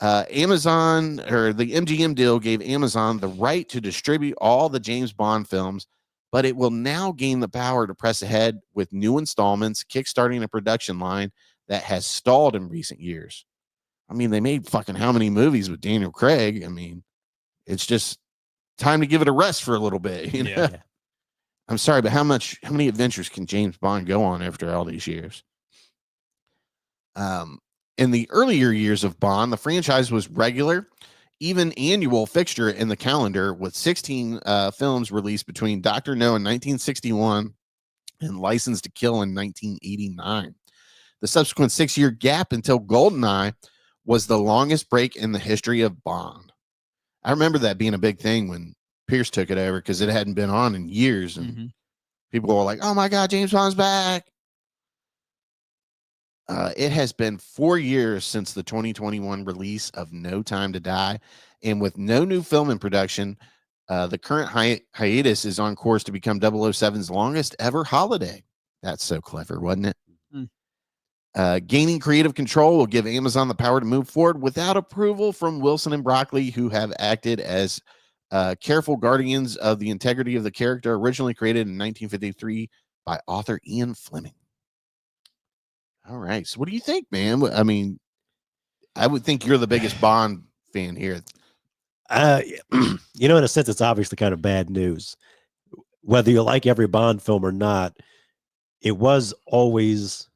Amazon, or the MGM deal, gave Amazon the right to distribute all the James Bond films, but it will now gain the power to press ahead with new installments, kickstarting a production line that has stalled in recent years. I mean, they made fucking how many movies with Daniel Craig? I mean, it's just time to give it a rest for a little bit. You know? Yeah. I'm sorry, but how many adventures can James Bond go on after all these years? In the earlier years of Bond, the franchise was regular, even annual fixture in the calendar, with 16 films released between Dr. No in 1961 and License to Kill in 1989. The subsequent 6-year gap until GoldenEye was the longest break in the history of Bond. I remember that being a big thing when Pierce took it over because it hadn't been on in years, and people were like, "Oh my God, James Bond's back!" It has been 4 years since the 2021 release of No Time to Die, and with no new film in production, the current hiatus is on course to become 007's longest ever holiday. That's so clever, wasn't it? Gaining creative control will give Amazon the power to move forward without approval from Wilson and Broccoli, who have acted as careful guardians of the integrity of the character originally created in 1953 by author Ian Fleming. All right. So what do you think, man? I mean, I would think you're the biggest Bond fan here. In a sense, it's obviously kind of bad news. Whether you like every Bond film or not, it was always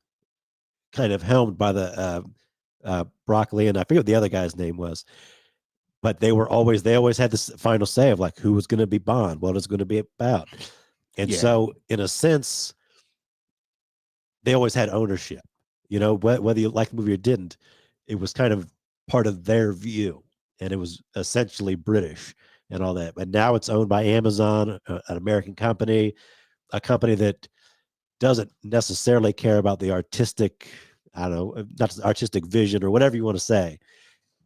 kind of helmed by the Broccoli, and I forget what the other guy's name was, but they always had this final say of like who was going to be Bond, what it's going to be about. And so in a sense, they always had ownership, whether you liked the movie or didn't, it was kind of part of their view, and it was essentially British and all that. But now it's owned by Amazon, an American company, a company that doesn't necessarily care about the artistic, not artistic vision or whatever you want to say.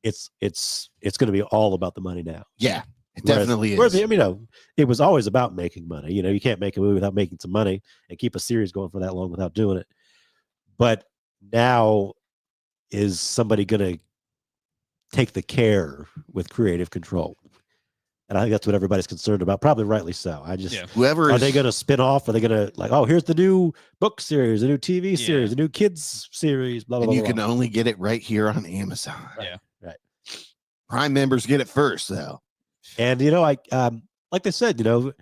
It's going to be all about the money now. Yeah, it definitely is. It was always about making money. You can't make a movie without making some money and keep a series going for that long without doing it. But now, is somebody going to take the care with creative control? And I think that's what everybody's concerned about. Probably rightly so. Are they going to spin off? Are they going to like, oh, here's the new book series, a new TV series, a new kids series, blah, blah, blah. And you can only get it right here on Amazon. Right. Prime members get it first, though. And, like they said, the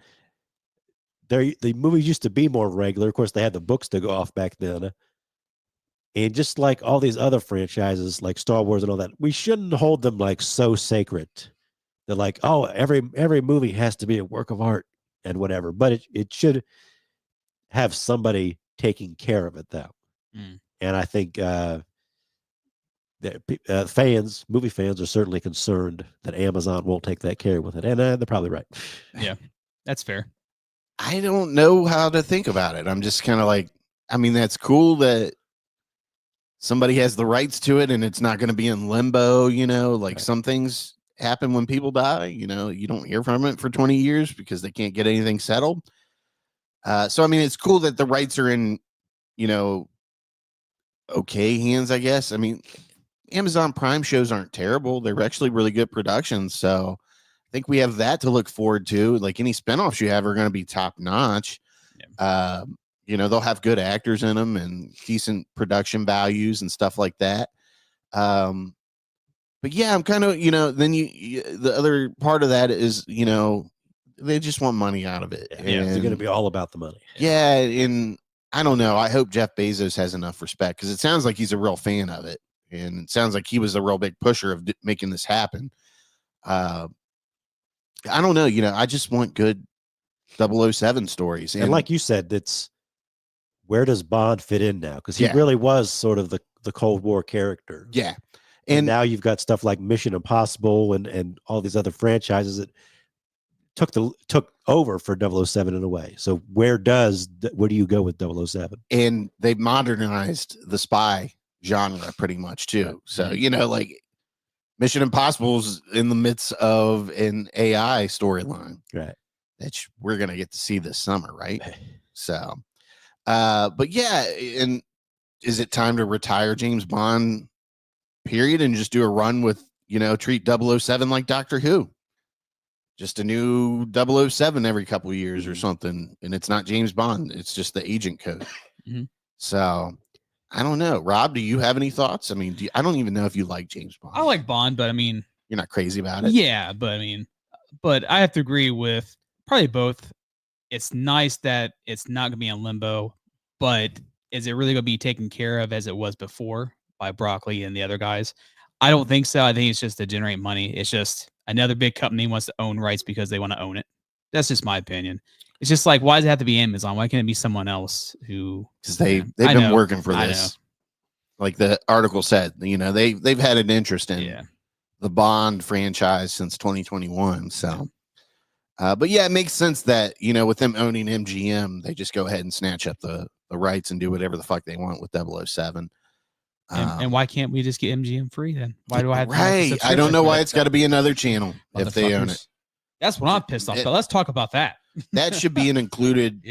movies used to be more regular. Of course, they had the books to go off back then. And just like all these other franchises, like Star Wars and all that, we shouldn't hold them like so sacred. They're like, oh, every movie has to be a work of art and whatever. But it should have somebody taking care of it, though. And I think that movie fans are certainly concerned that Amazon won't take that care with it. And they're probably right. Yeah, that's fair. I don't know how to think about it. I'm just kind of like, I mean, that's cool that somebody has the rights to it and it's not going to be in limbo, like some things happen when people die, you don't hear from it for 20 years because they can't get anything settled. So, I mean, it's cool that the rights are in, okay hands, I guess. I mean, Amazon Prime shows aren't terrible. They're actually really good productions. So think we have that to look forward to. Like any spinoffs you have are going to be top notch. Yeah. You know, they'll have good actors in them and decent production values and stuff like that. But yeah, I'm kind of, you know, then the other part of that is, you know, they just want money out of it. Yeah, they're going to be all about the money. Yeah, and I don't know. I hope Jeff Bezos has enough respect because it sounds like he's a real fan of it, and it sounds like he was a real big pusher of making this happen. I don't know. You know, I just want good 007 stories, and like you said, it's where does Bond fit in now? Because he really was sort of the Cold War character. Yeah. And now you've got stuff like Mission Impossible and all these other franchises that took over for 007 in a way. So where do you go with 007? And they've modernized the spy genre pretty much too. Right. So, you know, like Mission Impossible's in the midst of an AI storyline. Right. That we're going to get to see this summer. Right. So, but yeah. And is it time to retire James Bond period and just do a run with, you know, treat 007 like Doctor Who? Just a new 007 every couple of years or something. And it's not James Bond. It's just the agent code. So I don't know. Rob, do you have any thoughts? I mean, I don't even know if you like James Bond. I like Bond, but I mean, you're not crazy about it. Yeah, but I mean, but I have to agree with probably both. It's nice that it's not going to be in limbo, but is it really going to be taken care of as it was before by Broccoli and the other guys? I don't think so. I think it's just to generate money. It's just another big company wants to own rights because they want to own it. That's just my opinion. It's just like, why does it have to be Amazon? Why can't it be someone else who? Because they've been working for this. Like the article said, you know, they've had an interest in the Bond franchise since 2021. So, but yeah, it makes sense that, you know, with them owning MGM, they just go ahead and snatch up the rights and do whatever the fuck they want with 007. And why can't we just get MGM free then? Why do I have to right? I don't know why it's got to be another channel if they own it. That's what I'm pissed off about. Let's talk about that. That should be an included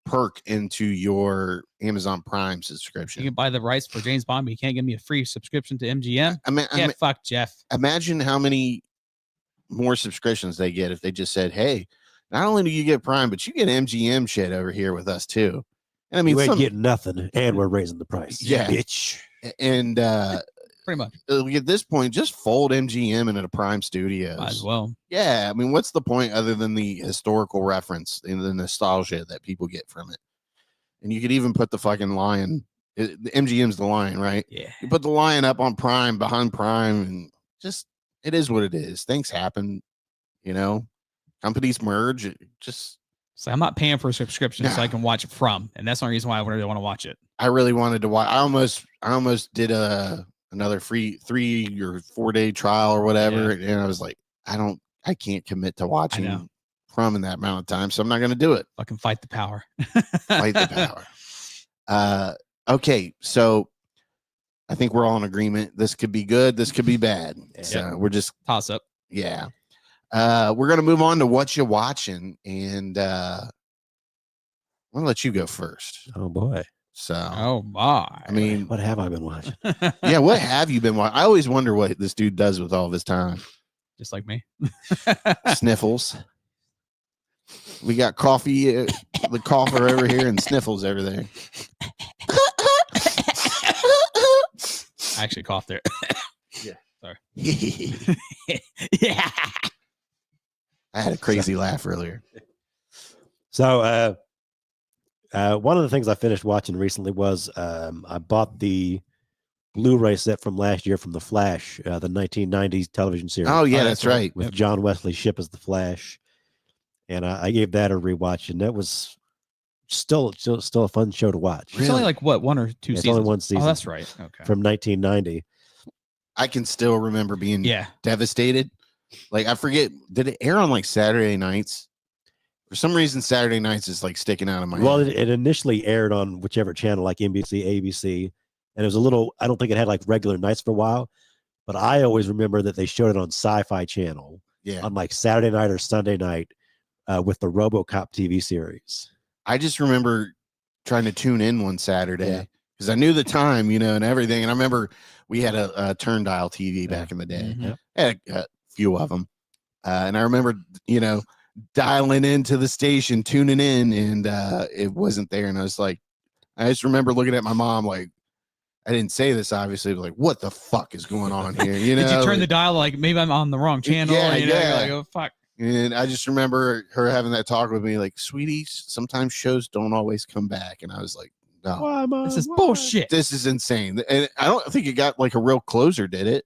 perk into your Amazon Prime subscription. You can buy the rights for James Bond, but you can't give me a free subscription to MGM. I mean, fuck Jeff. Imagine how many more subscriptions they get if they just said, "Hey, not only do you get Prime, but you get MGM shit over here with us too." And I mean, you ain't getting nothing, and we're raising the price. Yeah, bitch. And pretty much at this point, just fold MGM into the Prime Studios. Might as well. Yeah, I mean, what's the point other than the historical reference and the nostalgia that people get from it? And you could even put the fucking lion. The MGM's the lion, right? Yeah. You put the lion up on Prime, behind Prime, and just it is what it is. Things happen, you know. Companies merge. It just. So I'm not paying for a subscription so I can watch it from, and that's the only reason why I really want to watch it. I really wanted to watch. I almost did another free 3 or 4 day trial or whatever, and I was like, I can't commit to watching from in that amount of time, so I'm not going to do it. Fucking fight the power. Fight the power. Okay, so I think we're all in agreement. This could be good. This could be bad. So we're just toss up. Yeah. We're going to move on to Whatchu Watchin, and I'm going to let you go first. Oh boy. So, oh my. I mean, what have I been watching? Yeah, what have you been watching? I always wonder what this dude does with all of his time. Just like me. Sniffles. We got coffee, the cougher over here, and Sniffles over there. I actually coughed there. Yeah. Sorry. Yeah. I had a crazy laugh earlier. So, one of the things I finished watching recently was I bought the Blu-ray set from last year from The Flash, the 1990s television series. Oh yeah, that's right. With John Wesley Shipp as the Flash, and I gave that a rewatch, and that was still a fun show to watch. It's only like what, 1 or 2 seasons? It's only 1 season. Oh, that's right. Okay. From 1990. I can still remember being devastated. Like, I forget, did it air on like Saturday nights? For some reason, Saturday nights is like sticking out of my head. It initially aired on whichever channel, like NBC, ABC, and it was a little, I don't think it had like regular nights for a while, but I always remember that they showed it on Sci-Fi Channel on like Saturday night or Sunday night with the RoboCop TV series. I just remember trying to tune in one Saturday because I knew the time, you know, and everything. And I remember we had a turn dial TV back in the day. Mm-hmm. I had a few of them. And I remember, dialing into the station, tuning in, and it wasn't there. And I was like, I just remember looking at my mom like, I didn't say this obviously, but like, what the fuck is going on here? You know, Did you turn the like, dial like maybe I'm on the wrong channel? Yeah, You're yeah. like, oh fuck. and I just remember her having that talk with me, like, sweetie, sometimes shows don't always come back. And I was like, no, Why, Mom? This is Why? bullshit. this is insane. And I don't think it got like a real closer, did it?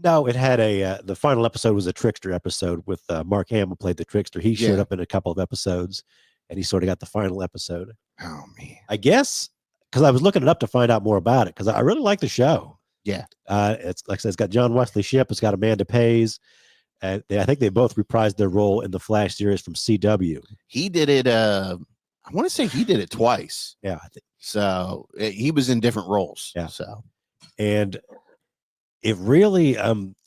No, it had the final episode was a trickster episode with Mark Hamill played the trickster. He showed Yeah. up in a couple of episodes, and he sort of got the final episode. Oh man. I guess because I was looking it up to find out more about it because I really like the show. Yeah. It's like I said, it's got John Wesley Shipp, it's got Amanda Pays, and I think they both reprised their role in the Flash series from CW. He did it. I want to say he did it twice. Yeah, So he was in different roles. Yeah. So and it really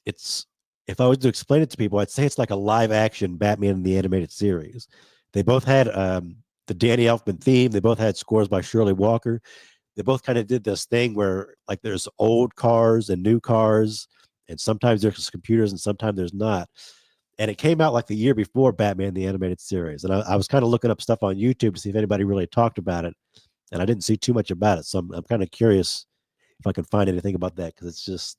it's if I was to explain it to people, I'd say it's like a live action Batman in the animated series. They both had the Danny Elfman theme. They both had scores by Shirley Walker. They both kind of did this thing where like there's old cars and new cars, and sometimes there's computers and sometimes there's not. And it came out like the year before Batman the animated series. And I was kind of looking up stuff on YouTube to see if anybody really talked about it, and I didn't see too much about it. So I'm kind of curious if I can find anything about that, because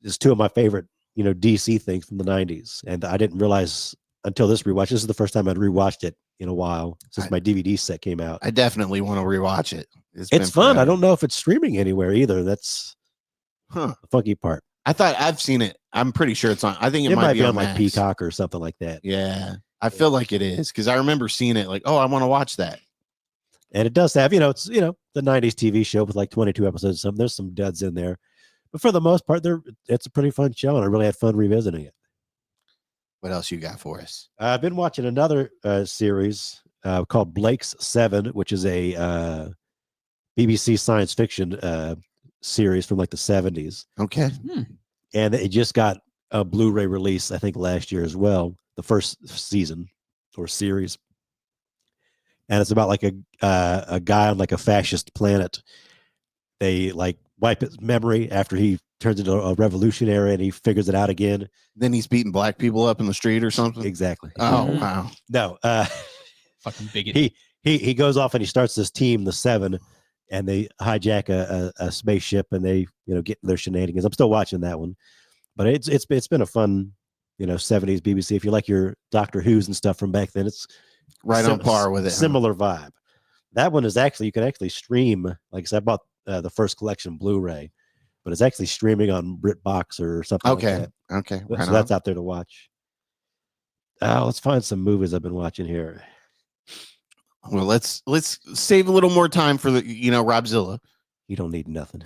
it's two of my favorite, DC things from the 90s. And I didn't realize until this rewatch. This is the first time I'd rewatched it in a while since my DVD set came out. I definitely want to rewatch it. It's been fun. forever. I don't know if it's streaming anywhere either. That's Huh. the funky part. I thought I've seen it. I'm pretty sure it's on. I think It might be on Max. like Peacock or something like that. Yeah. I feel like it is because I remember seeing it like, oh, I want to watch that. And it does have, it's, the 90s TV show with like 22 episodes. There's some duds in there. But for the most part, it's a pretty fun show, and I really had fun revisiting it. What else you got for us? I've been watching another series called Blake's 7, which is a BBC science fiction series from like the 70s. Okay. And it just got a Blu-ray release, I think, last year as well, the first season or series. And it's about like a guy on like a fascist planet. They like wipe his memory after he turns into a revolutionary, and he figures it out again. Then he's beating black people up in the street or something. Exactly. Oh wow. No. Fucking bigot. He goes off and he starts this team, the 7, and they hijack a spaceship, and they get in their shenanigans. I'm still watching that one, but it's been a fun 70s BBC. If you like your Doctor Who's and stuff from back then, it's Right on par with it. Similar vibe. That one is actually, you can actually stream. Like I said, I bought the first collection Blu-ray, but it's actually streaming on BritBox or something. Okay. Like that. Okay. So Right that's out there to watch. Let's find some movies I've been watching here. Well, let's save a little more time for the Robzilla. You don't need nothing.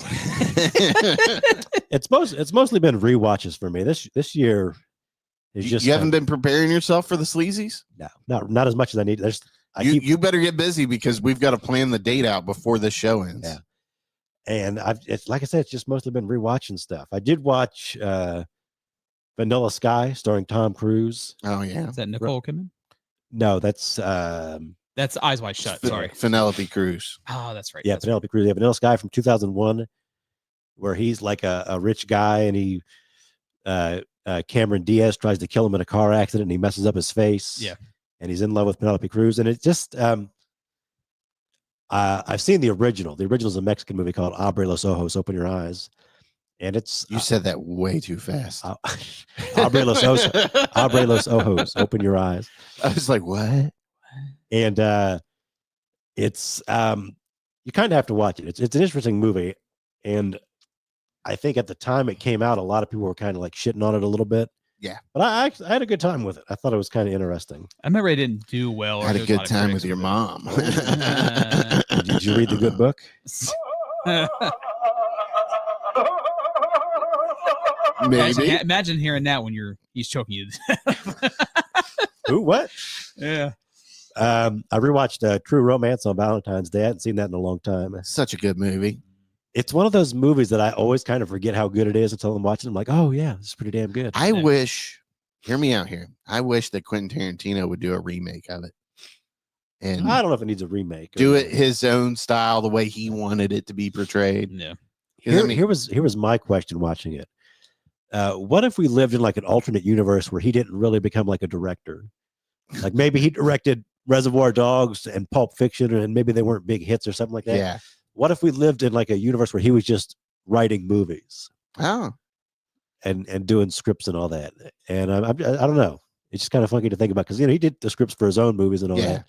It's mostly been rewatches for me. This year is just you haven't been preparing yourself for the sleazies? No, not as much as I need. You better get busy because we've got to plan the date out before this show ends. Yeah. And it's like I said, it's just mostly been rewatching stuff. I did watch Vanilla Sky starring Tom Cruise. Oh yeah. Is that Nicole Kidman? No, that's That's Eyes Wide Shut. Sorry. Penelope Cruz. Oh, that's right. yeah, That's Penelope Cruz. Yeah, Vanilla Sky from 2001, where he's like a rich guy, and he Cameron Diaz tries to kill him in a car accident, and he messes up his face. Yeah. And he's in love with Penelope Cruz, and it just I've seen the original. The original is a Mexican movie called Abre los Ojos, Open Your Eyes, and it's You said that way too fast. Abre los Ojos, Open Your Eyes. I was like, what? And it's you kind of have to watch it. It's an interesting movie, and I think at the time it came out, a lot of people were kind of like shitting on it a little bit. Yeah, but I had a good time with it. I thought it was kind of interesting. I remember it didn't do well. I had a good time with your mom. Did you read the good book? Maybe. Imagine hearing that when he's choking you. Who? What? Yeah. I rewatched True Romance on Valentine's Day. I hadn't seen that in a long time. Such a good movie. It's one of those movies that I always kind of forget how good it is until I'm watching. I'm like, oh yeah, this is pretty damn good. I wish, hear me out here. I wish that Quentin Tarantino would do a remake of it. And I don't know if it needs a remake. do it his own style, the way he wanted it to be portrayed. Yeah. Here was my question watching it. what if we lived in like an alternate universe where he didn't really become like a director? Like maybe he directed Reservoir Dogs and Pulp Fiction, and maybe they weren't big hits or something like that. Yeah. What if we lived in like a universe where he was just writing movies Oh, and doing scripts and all that? And I don't know. It's just kind of funky to think about because he did the scripts for his own movies and all yeah. that.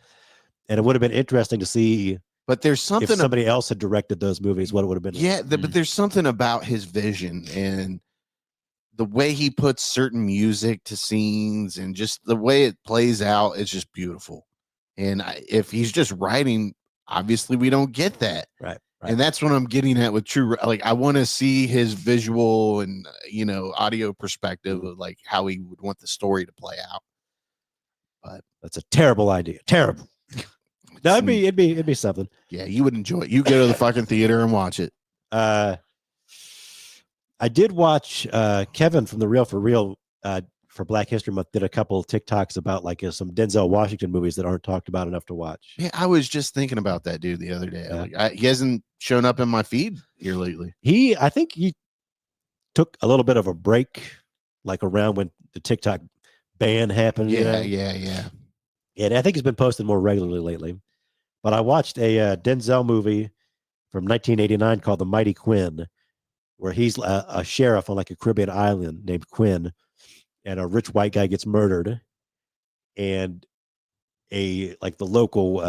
And it would have been interesting to see But there's if something. somebody else had directed those movies, what it would have been. Yeah, but there's something about his vision and the way he puts certain music to scenes and just the way it plays out is just beautiful. And if he's just writing, obviously we don't get that. Right. And that's what I'm getting at with True. Like, I want to see his visual and, audio perspective of like how he would want the story to play out. But That's a terrible idea. Terrible. No, it'd be something. yeah, you would enjoy it. You go to the fucking theater and watch it. I did watch Kevin from the Real for Real for Black History Month did a couple of TikToks about like some Denzel Washington movies that aren't talked about enough to watch. Yeah, I was just thinking about that dude the other day. Yeah. Like, he hasn't shown up in my feed here lately. I think he took a little bit of a break, like around when the TikTok ban happened. Yeah. And I think he's been posting more regularly lately. But I watched a Denzel movie from 1989 called The Mighty Quinn, where he's a sheriff on like a Caribbean island named Quinn, and a rich white guy gets murdered, and the local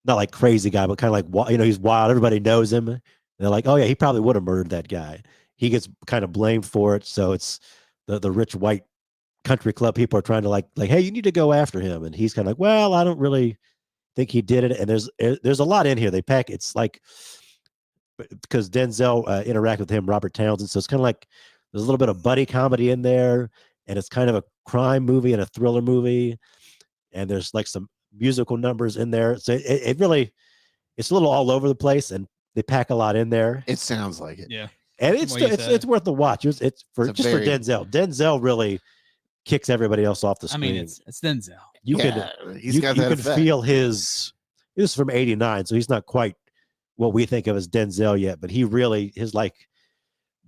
not like crazy guy, but kind of like he's wild. Everybody knows him. And they're like, oh yeah, he probably would have murdered that guy. He gets kind of blamed for it, so it's the rich white country club people are trying to like, hey, you need to go after him, and he's kind of like, well, I don't really think he did it. And there's a lot in here. They pack it's like because Denzel interacted with him, Robert Townsend, so it's kind of like there's a little bit of buddy comedy in there, and it's kind of a crime movie and a thriller movie, and there's like some musical numbers in there. So it really, it's a little all over the place, and they pack a lot in there. It sounds like it. Yeah. And it's worth the watch. It's for Denzel. Denzel really kicks everybody else off the screen. I mean, it's Denzel. You can feel his. This is from '89, so he's not quite what we think of as Denzel yet, but his like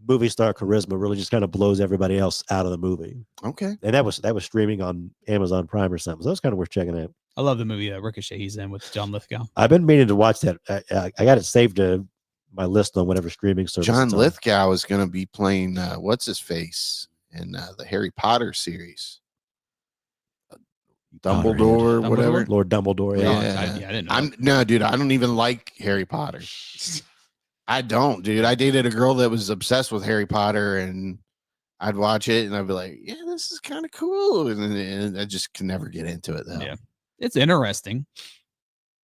movie star charisma really just kind of blows everybody else out of the movie. Okay. And that was streaming on Amazon Prime or something. So that's kind of worth checking out. I love the movie Ricochet he's in with John Lithgow. I've been meaning to watch that. I got it saved to my list on whatever streaming service. John Lithgow is going to be playing what's his face in the Harry Potter series. Dumbledore, whatever. Lord Dumbledore. Yeah. I didn't know. No, dude, I don't even like Harry Potter. I don't, dude. I dated a girl that was obsessed with Harry Potter, and I'd watch it and I'd be like, yeah, this is kind of cool. And I just can never get into it, though. Yeah. It's interesting.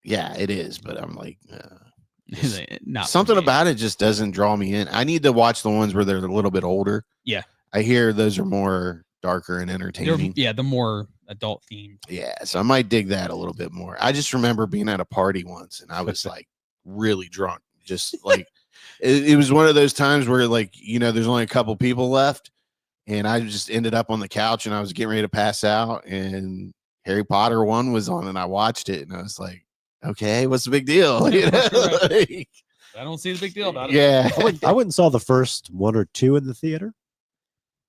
Yeah, it is. But I'm like, Not something about it just doesn't draw me in. I need to watch the ones where they're a little bit older. Yeah. I hear those are more darker and entertaining. The more adult themed. Yeah, so I might dig that a little bit more. I just remember being at a party once and I was like really drunk. Just like it was one of those times where like, there's only a couple people left and I just ended up on the couch and I was getting ready to pass out and Harry Potter 1 was on and I watched it and I was like, okay, what's the big deal? I don't see the big deal about it. Yeah. I went and saw the first 1 or 2 in the theater.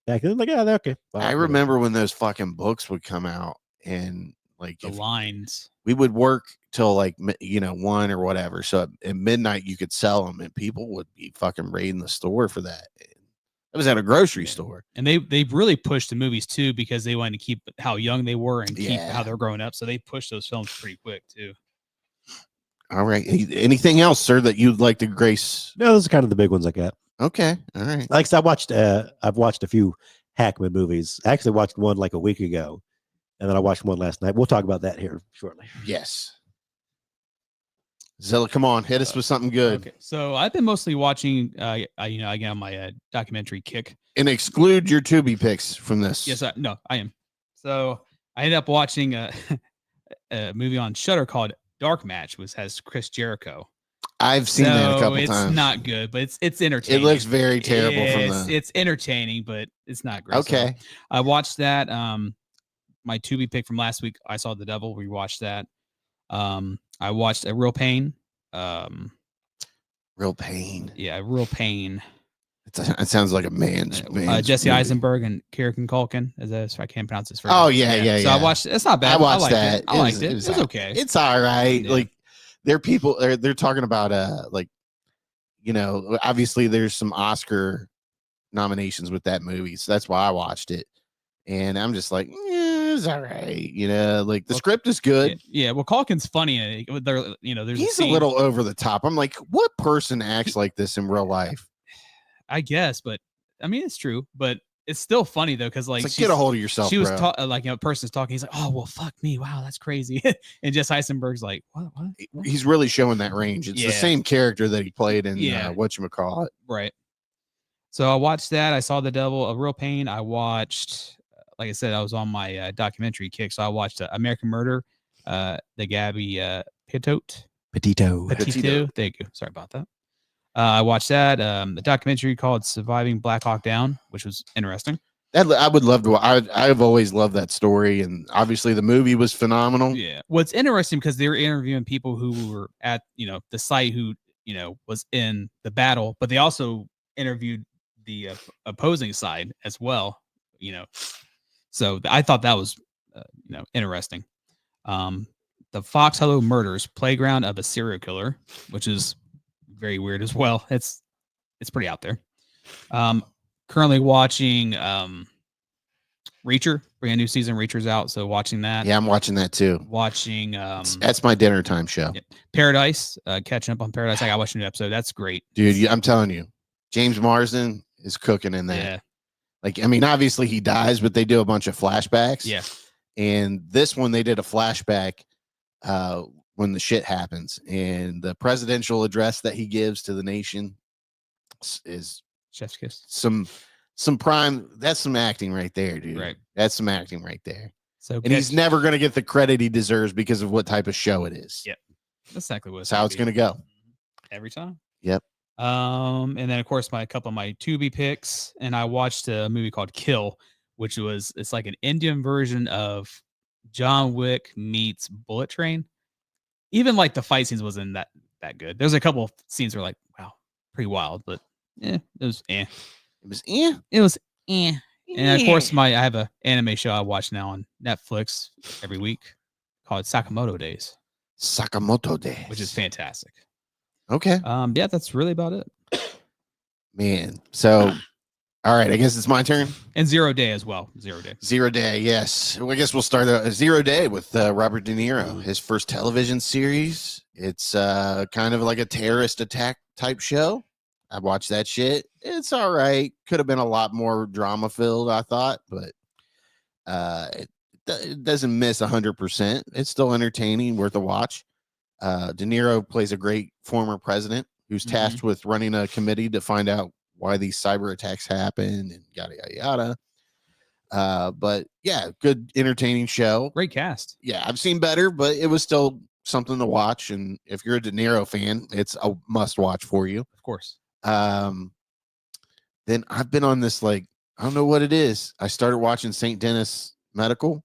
Back then, like, yeah, they're okay. I remember when those fucking books would come out and like the lines. We would work till like 1 or whatever. So at midnight you could sell them, and people would be fucking raiding the store for that. It was at a grocery store, and they really pushed the movies too because they wanted to keep how young they were and keep how they're growing up. So they pushed those films pretty quick too. All right. Anything else, sir, that you'd like to grace? No, those are kind of the big ones I got. Okay. All right. Like I've watched a few Hackman movies. I actually watched one like a week ago, and then I watched one last night. We'll talk about that here shortly. Yes. Zilla, come on, hit us with something good. Okay. So I've been mostly watching, again, my documentary kick. And exclude your Tubi picks from this. Yes, I am. So I ended up watching a movie on Shudder called Dark Match, which has Chris Jericho. I've seen that a couple times. It's not good, but it's entertaining. It looks very terrible It's entertaining, but it's not great. Okay. So I watched that. My Tubi pick from last week, I Saw the Devil. We watched that. I watched A Real Pain. Real Pain. Yeah, Real Pain. It sounds like a man's Jesse movie. Eisenberg and Kieran Culkin. I can't pronounce his first. Oh name. yeah. So I watched. It's not bad. I watched liked that. It. I liked it. It was okay. It's all right. Yeah. Like they're talking about like, you know, obviously there's some Oscar nominations with that movie, so that's why I watched it. And I'm just like, it's all right, you know. Like the script is good. Yeah. Well, Culkin's funny. There's he's a little over the top. I'm like, what person acts like this in real life? I guess, but I mean, it's true. But it's still funny though, because like, get a hold of yourself. She was like, a person's talking. He's like, oh well, fuck me. Wow, that's crazy. And Jesse Eisenberg's like, what? He's really showing that range. It's the same character that he played in Whatchamacallit. Right. So I watched that. I saw The Devil, A Real Pain. I watched, like I said, I was on my documentary kick. So I watched American Murder, the Gabby Petito. Thank you. Sorry about that. I watched that. The documentary called Surviving Black Hawk Down, which was interesting. I would love to. I've always loved that story, and obviously the movie was phenomenal. Yeah. What's interesting because they were interviewing people who were at the site who was in the battle, but they also interviewed the opposing side as well. So I thought that was interesting. The Fox Hollow Murders: Playground of a Serial Killer, which is very weird as well. It's pretty out there. Currently watching Reacher. Brand new season Reacher's out, so watching that. Yeah, I'm watching that too. Watching that's my dinner time show. Paradise, catching up on Paradise. I got watching a new episode. That's great. Dude, I'm telling you, James Marsden is cooking in that. Yeah. Like, I mean, obviously he dies, but they do a bunch of flashbacks. Yeah. And this one they did a flashback when the shit happens, and the presidential address that he gives to the nation is chef's kiss. Some prime. That's some acting right there, dude. Right. That's some acting right there. So, and he's never going to get the credit he deserves because of what type of show it is. Yeah, that's exactly what. That's how it's going to go every time. Yep. And then of course a couple of my Tubi picks, and I watched a movie called Kill, which it's like an Indian version of John Wick meets Bullet Train. Even like the fight scenes wasn't that good. There's a couple of scenes where like, wow, pretty wild, but it was eh. It was eh. And of course I have an anime show I watch now on Netflix every week called Sakamoto Days. Which is fantastic. Okay. Yeah, that's really about it. Man. So all right, I guess it's my turn. And Zero Day as well. Zero Day, yes. Well, I guess we'll start a Zero Day with Robert De Niro, his first television series. It's kind of like a terrorist attack type show. I watched that shit. It's all right. Could have been a lot more drama filled, I thought, but it doesn't miss 100%. It's still entertaining, worth a watch. De Niro plays a great former president who's tasked with running a committee to find out why these cyber attacks happen and yada yada yada. But yeah, good entertaining show. Great cast. Yeah, I've seen better, but it was still something to watch. And if you're a De Niro fan, it's a must watch for you. Of course. Then I've been on this, like, I don't know what it is. I started watching St. Denis Medical.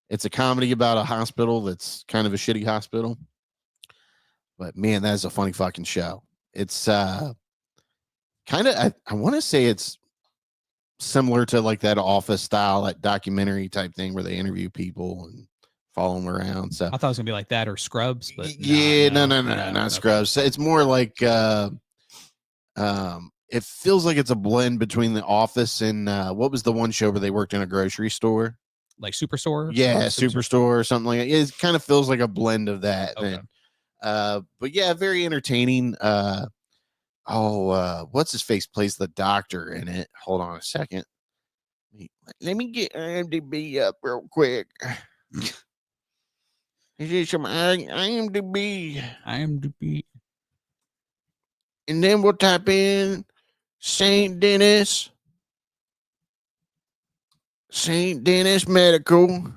It's a comedy about a hospital that's kind of a shitty hospital. But man, that is a funny fucking show. It's kind of, I want to say it's similar to like that Office style, that documentary type thing where they interview people and follow them around. So I thought it was gonna be like that or Scrubs, but no, not Scrubs. So it's more like it feels like it's a blend between The Office and what was the one show where they worked in a grocery store? Like Superstore? Yeah, Superstore or something like that. It kind of feels like a blend of that. Okay. But yeah, very entertaining. What's his face plays the doctor in it. Hold on a second. Let me get IMDb up real quick. Is it some IMDb? And then we'll type in St. Denis Medical.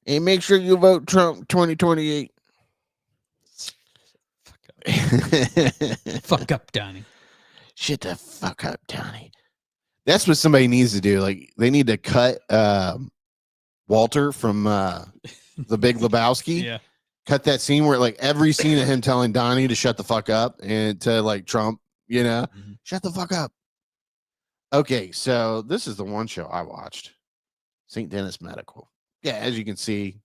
And make sure you vote Trump 2028. Fuck up, Donnie. Shut the fuck up, Donnie. That's what somebody needs to do. Like, they need to cut Walter from The Big Lebowski. Yeah. cut that scene where like every scene of him telling Donnie to shut the fuck up and to like Trump, shut the fuck up. Okay, so this is the one show I watched, St. Denis Medical. Yeah, as you can see,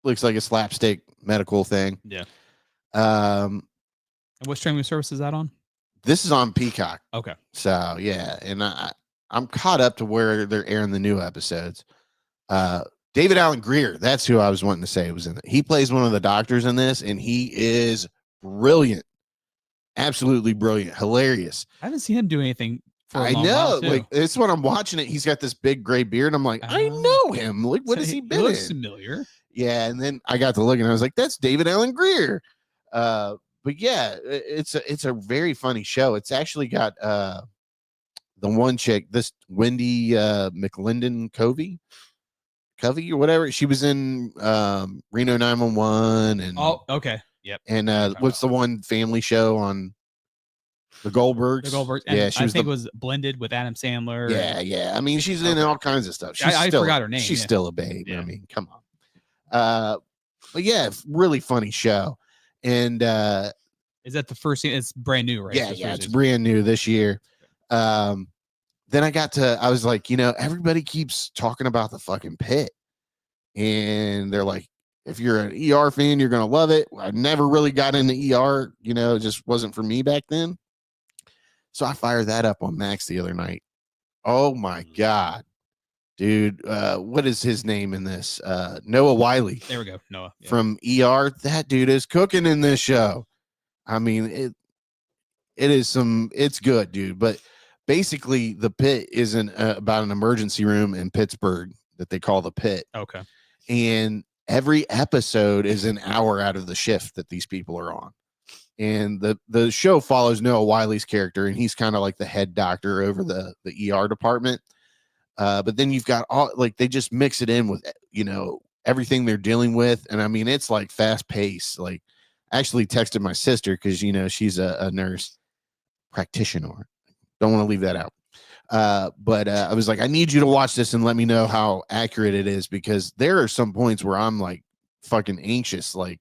looks like a slapstick medical thing. Yeah. Um, And what streaming service is that on? this is on Peacock. Okay. So yeah, and I'm caught up to where they're airing the new episodes. David Allen Greer, that's who I was wanting to say was in it. He plays one of the doctors in this, and he is brilliant, absolutely brilliant, hilarious. I haven't seen him do anything for a I long know, while, too. like it's when I'm watching it. He's got this big gray beard. I'm like, I know him. Like, what So has he he been looks in? familiar. Yeah, and then I got to look, and I was like, that's David Allen Greer. But yeah, it's a very funny show. It's actually got the one chick, this Wendy McLendon Covey or whatever. She was in Reno 911 and Okay. Yep. and what's the one family show on the Goldbergs? The Goldbergs. And Yeah, she I was think it was blended with Adam Sandler. yeah. I mean, she's in all kinds of stuff. She's I still, forgot her name. She's Yeah. still a babe. Yeah. I mean, come on. But yeah, really funny show. And Is that the first scene? It's brand new, right? yeah, it's brand new this year. Then I was like, everybody keeps talking about the fucking Pit. And they're like, if you're an ER fan, you're going to love it. I never really got into ER, it just wasn't for me back then. So I fired that up on Max the other night. Oh my God, dude. What is his name in this? Noah Wiley. There we go. Noah. Yeah. From ER. That dude is cooking in this show. I mean, it's good, dude. But basically, the Pit isn't about an emergency room in Pittsburgh that they call the Pit. Okay. And every episode is an hour out of the shift that these people are on. And the show follows Noah Wiley's character, and he's kind of like the head doctor over the ER department. But then you've got they just mix it in with, everything they're dealing with. And I mean, it's like fast paced. Like, I actually texted my sister because, she's a nurse practitioner. Don't want to leave that out. But I was like, I need you to watch this and let me know how accurate it is, because there are some points where I'm like fucking anxious. Like,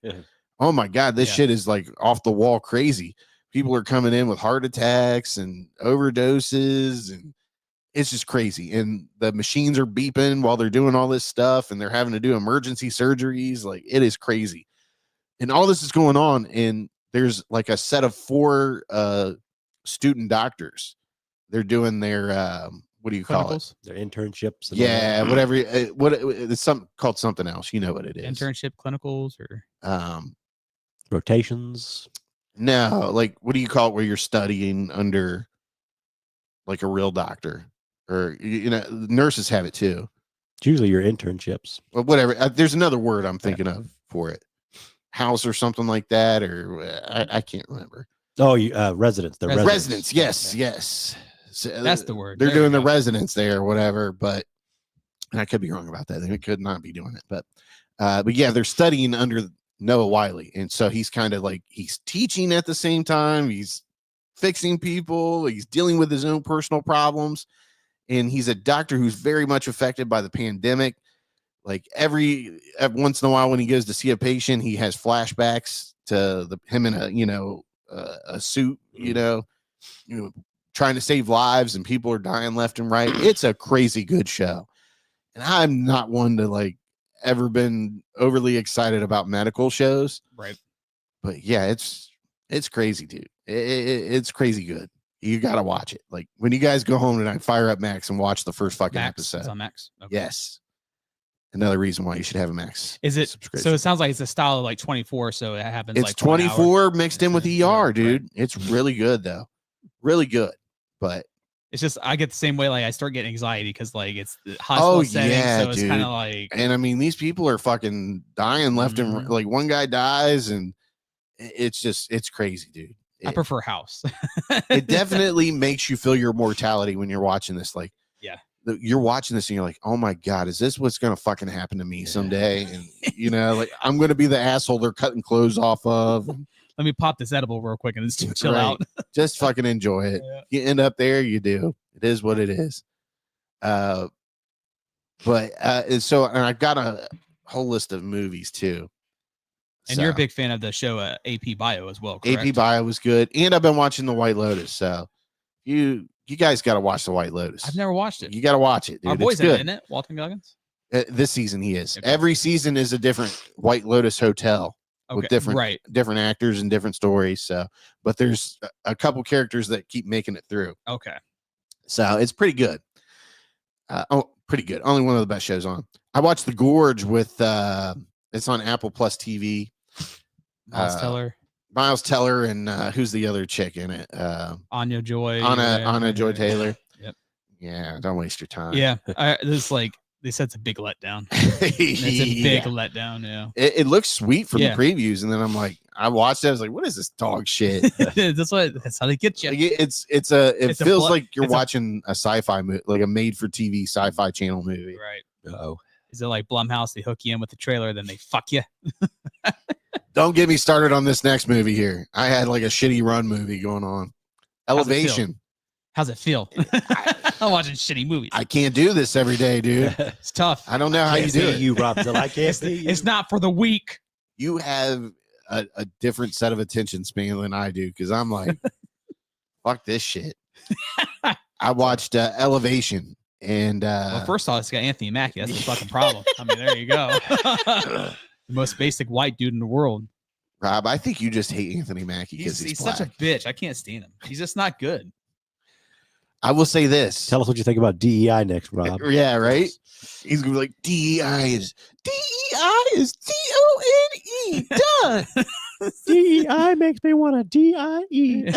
oh my God, this shit is like off the wall crazy. People are coming in with heart attacks and overdoses, and it's just crazy. And the machines are beeping while they're doing all this stuff, and they're having to do emergency surgeries. Like, it is crazy. And all this is going on, and there's like a set of 4 student doctors. They're doing their what do you call it? Their internships. Yeah, whatever. It's called something else. You know what it is? Internship clinicals or Rotations. No, like, what do you call it where you're studying under like a real doctor? Or nurses have it too. It's usually your internships. Well, whatever. There's another word I'm thinking of for it. House or something like that, or I can't remember. Oh, residents. The residents. Yes. So, that's the word. They're doing the residents there or whatever, but and I could be wrong about that. They could not be doing it, but yeah, they're studying under Noah Wiley, and so he's kind of like, he's teaching at the same time. He's fixing people. He's dealing with his own personal problems, and he's a doctor who's very much affected by the pandemic. Like, every once in a while when he goes to see a patient, he has flashbacks to him in a suit, trying to save lives, and people are dying left and right. It's a crazy good show. And I'm not one to like ever been overly excited about medical shows. Right. But yeah, it's crazy, dude. It's crazy good. You got to watch it. Like, when you guys go home tonight, fire up Max and watch the first fucking episode. It's on Max. Okay. Yes. Another reason why you should have a Max. Is it subscription. so? It sounds like it's a style of like 24, so it happens. It's like 24 mixed in with ER, dude. Right. It's really good though, really good. But it's just, I get the same way. Like, I start getting anxiety because like it's the hospital setting, yeah, so it's kind of like. And I mean, these people are fucking dying left and right. Like, one guy dies, and it's crazy, dude. I prefer House. It definitely makes you feel your mortality when you're watching this. Like, yeah. You're watching this and you're like, oh my God, is this what's going to fucking happen to me someday? And, like, I'm going to be the asshole they're cutting clothes off of. Let me pop this edible real quick and just chill out. Just fucking enjoy it. Yeah. You end up there, you do. It is what it is. And I've got a whole list of movies too. And you're a big fan of the show AP Bio as well, correct? AP Bio was good, and I've been watching The White Lotus. So you guys got to watch The White Lotus. I've never watched it. You got to watch it, dude. Our boy's it's good. in it, Walton Goggins. This season he is. Okay. Every season is a different White Lotus hotel with different actors and different stories. So, but there's a couple characters that keep making it through. Okay. So it's pretty good. Pretty good. Only one of the best shows on. I watched The Gorge with it's on Apple Plus TV. Miles Teller and who's the other chick in it? Anya Joy. Anna Joy Taylor. Yep. Yeah, don't waste your time. Yeah. This like they said it's a big letdown. It's a big letdown. Yeah. It looks sweet from the previews, and then I'm like, I watched it. I was like, what is this dog shit? That's how they get you. Like, it feels like you're watching a sci-fi movie, like a made-for-TV sci-fi channel movie. Right. Oh. Is it like Blumhouse? They hook you in with the trailer, then they fuck you. Don't get me started on this next movie here. I had like a shitty run movie going on. Elevation. How's it feel? I'm watching shitty movies. I can't do this every day, dude. It's tough. I don't know how you do it. You, Robzilla. I can't see you. It's not for the weak. You have a different set of attention span than I do, because I'm like, fuck this shit. I watched Elevation, and well, first off, it's got Anthony Mackie. That's the fucking problem. I mean, there you go. The most basic white dude in the world. Rob, I think you just hate Anthony Mackie because he's such a bitch. I can't stand him. He's just not good. I will say this. Tell us what you think about DEI next, Rob. Yeah, right? He's going to be like, DEI is DONE. Done. DEI makes me want a DIE.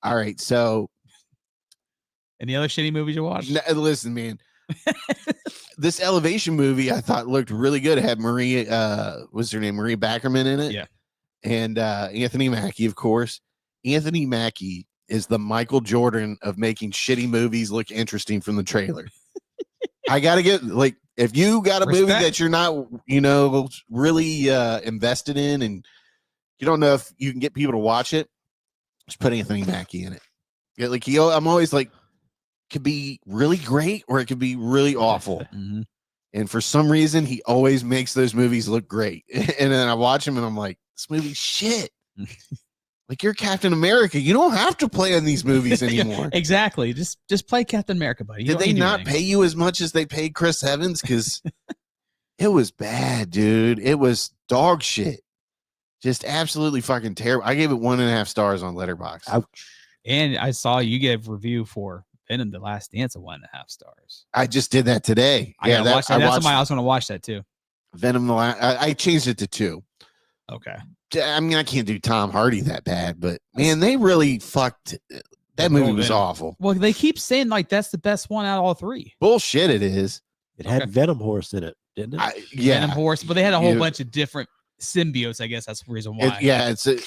All right, so. Any other shitty movies you watched? Listen, man. This Elevation movie I thought looked really good. It had what's her name? Maria Backerman in it. Yeah. And Anthony Mackie, of course. Anthony Mackie is the Michael Jordan of making shitty movies look interesting from the trailer. I gotta get, like, if you got a movie that you're not, really invested in, and you don't know if you can get people to watch it, just put Anthony Mackie in it. Yeah, like I'm always like, could be really great or it could be really awful. Mm-hmm. And for some reason, he always makes those movies look great. And then I watch him and I'm like, this movie's shit. Like, you're Captain America. You don't have to play in these movies anymore. Exactly. Just play Captain America, buddy. Did they not pay you as much as they paid Chris Evans? Because it was bad, dude. It was dog shit. Just absolutely fucking terrible. I gave it 1.5 stars on Letterboxd. Ouch. And I saw you give review for Venom: The Last Dance of 1.5 stars. I just did that today. Yeah, that's somebody else want to watch that too. Venom: The Last. I changed it to 2. Okay. I mean, I can't do Tom Hardy that bad, but man, they really fucked. That movie was awful. Well, they keep saying like that's the best one out of all 3. Bullshit, it is. It had Venom Horse in it, didn't it? Yeah, Venom Horse, but they had a whole bunch of different symbiotes. I guess that's the reason why. It's a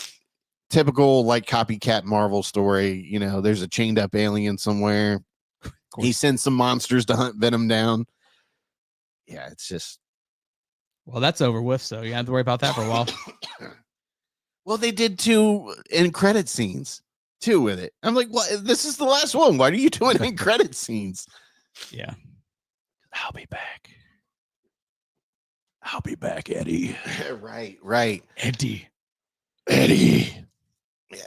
typical like copycat Marvel story. There's a chained up alien somewhere. He sends some monsters to hunt Venom down. Yeah, it's just. Well, that's over with, so you don't have to worry about that for a while. Well, they did 2 end credit scenes, 2 with it. I'm like, what? This is the last one. Why are you doing end credit scenes? Yeah. I'll be back. I'll be back, Eddie. Right. Eddie.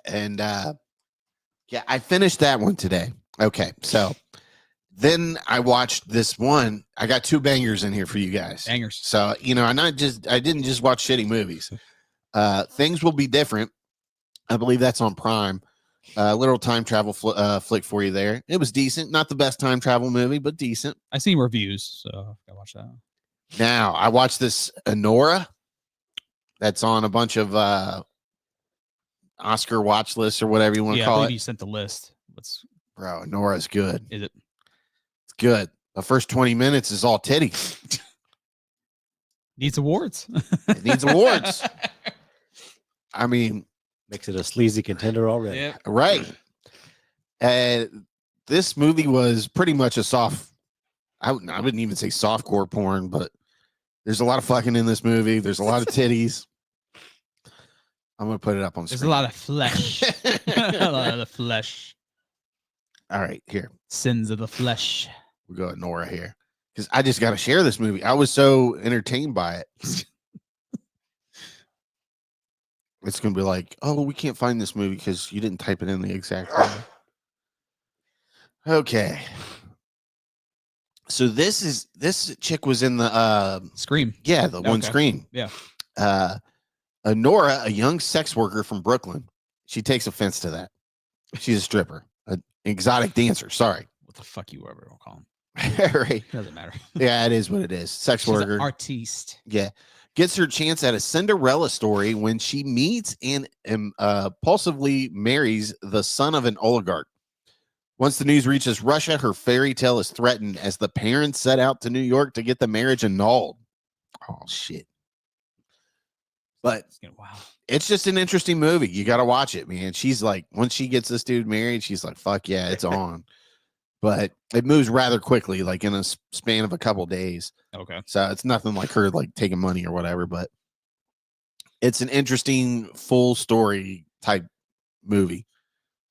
And I finished that one today. Okay, so then I watched this one. I got 2 bangers in here for you guys. Bangers. So, I didn't just watch shitty movies. Things Will Be Different. I believe that's on Prime. Little time travel flick for you there. It was decent. Not the best time travel movie, but decent. I seen reviews, so I watch that. Now, I watched this Anora. That's on a bunch of Oscar watch lists or whatever you want to call it. I believe you sent the list. Bro, Nora's good. Is it? It's good. The first 20 minutes is all titties. Needs awards. It needs awards. I mean, makes it a sleazy contender already. Yeah. Right. This movie was pretty much a I wouldn't even say softcore porn, but there's a lot of fucking in this movie. There's a lot of titties. I'm going to put it up on screen. There's a lot of flesh. A lot of the flesh. All right, here. Sins of the flesh. We'll go at Nora here. Because I just got to share this movie. I was so entertained by it. It's gonna be like, oh, we can't find this movie because you didn't type it in the exact way. Okay. So this chick was in the Scream. Yeah, the one Okay. Scream. Yeah. Nora, a young sex worker from Brooklyn. She takes offense to that. She's a stripper, an exotic dancer. Sorry. What the fuck you ever call him? Right. Doesn't matter. Yeah, it is what it is. Sex She's worker. an artiste. Yeah. Gets her chance at a Cinderella story when she meets and impulsively marries the son of an oligarch. Once the news reaches Russia, her fairy tale is threatened as the parents set out to New York to get the marriage annulled. Oh, shit. But Wow. it's just an interesting movie. You got to watch it, man. She's like, once she gets this dude married, she's like, fuck yeah, it's on. But it moves rather quickly, like in a span of a couple days. Okay. So it's nothing like her like taking money or whatever, but it's an interesting full story type movie.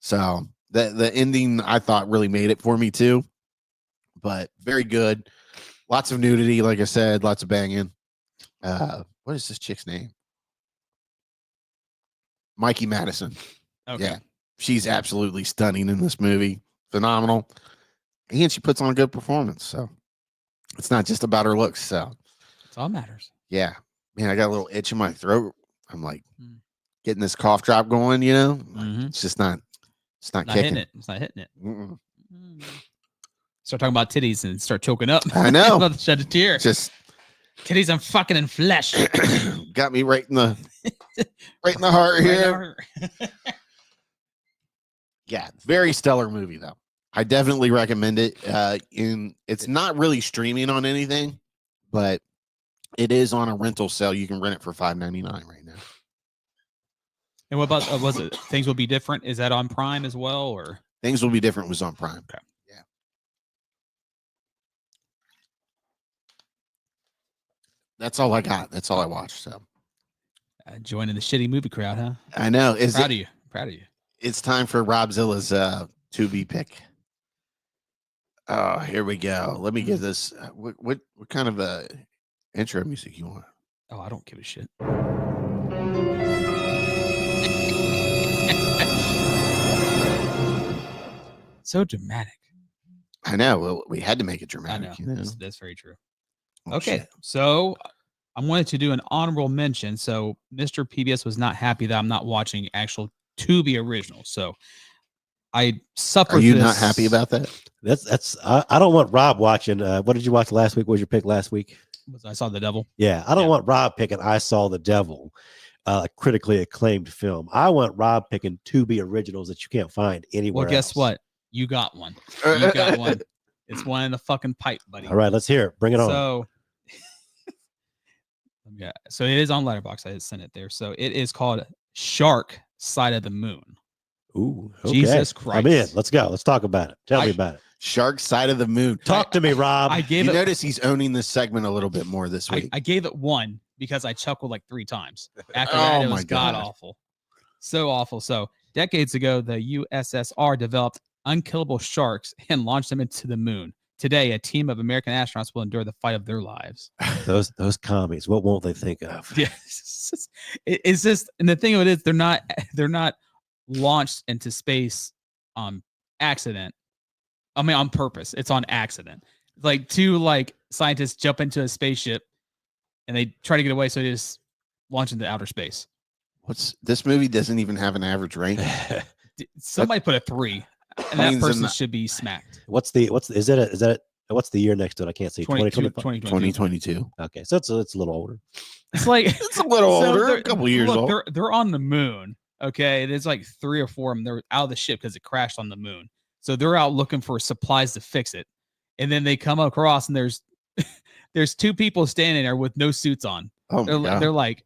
So the ending I thought really made it for me too. But very good. Lots of nudity, like I said, lots of banging. What is this chick's name? Mikey Madison. Okay. Yeah. She's absolutely stunning in this movie. Phenomenal. And she puts on a good performance. So it's not just about her looks. So It's all matters. yeah. Man, I got a little itch in my throat. I'm like getting this cough drop going, you know? It's just not Not kicking. hitting it. It's not hitting it. Mm-mm. Start talking about titties and start choking up. I know. About to shed a tear. Just Titties and fucking in flesh. got me right in the heart here. Yeah, very stellar movie though. I definitely recommend it. It's not really streaming on anything, but it is on a rental sale. You can rent it for $5.99 right now. And what about was it Things Will Be Different? Is that on Prime as well, or Things Will Be Different was on Prime. Okay. Yeah. That's all I got. That's all I watched. So joining the shitty movie crowd, huh? I know. Proud of you. Proud of you. It's time for Robzilla's Tubi pick. Oh, here we go. Let me get this. What kind of intro music you want? Oh, I don't give a shit. So dramatic. I know. Well, we had to make it I dramatic. know. You know? That's very true. Oh, Okay, shit. so I wanted to do an honorable mention. So Mr. PBS was not happy that I'm not watching actual Tubi original. So I suffered. Are you not happy about that? That's I don't want Rob watching. What did you watch last week? What was your pick last week? I Saw the Devil. Yeah, I don't want Rob picking I Saw the Devil, a critically acclaimed film. I want Rob picking Tubi originals that you can't find anywhere. Well, guess else. what? You got one. You got one. It's one in the fucking pipe, buddy. All right, let's hear it. Bring it on. So, yeah, so it is on Letterboxd. I sent it there. So it is called Shark Side of the Moon. Ooh, okay. Jesus Christ. I'm in. Let's go. Let's talk about it. Tell me about it. Shark Side of the Moon. Talk to me, Rob. I gave You it. notice he's owning this segment a little bit more this week. I gave it 1 because I chuckled like 3 times. After Oh that, it my was god God. awful. So awful. So decades ago, the USSR developed unkillable sharks and launched them into the moon. Today, a team of American astronauts will endure the fight of their lives. Those commies. What won't they think of? Yeah, it's just, and the thing of it is, they're not launched into space on accident. I mean, on purpose. It's on accident. Like 2 scientists jump into a spaceship and they try to get away, so they just launch into outer space. This movie doesn't even have an average rank. Somebody put a 3, and that person should be smacked. What's the year next to it? I can't see. 2025? 2022. Okay, so it's a little older. It's like It's a little so older, they're- a couple years look, old. They're on the moon. Okay, there's like 3 or 4 of them. They're out of the ship because it crashed on the moon. So they're out looking for supplies to fix it, and then they come across and there's 2 people standing there with no suits on. Oh my God. They're like,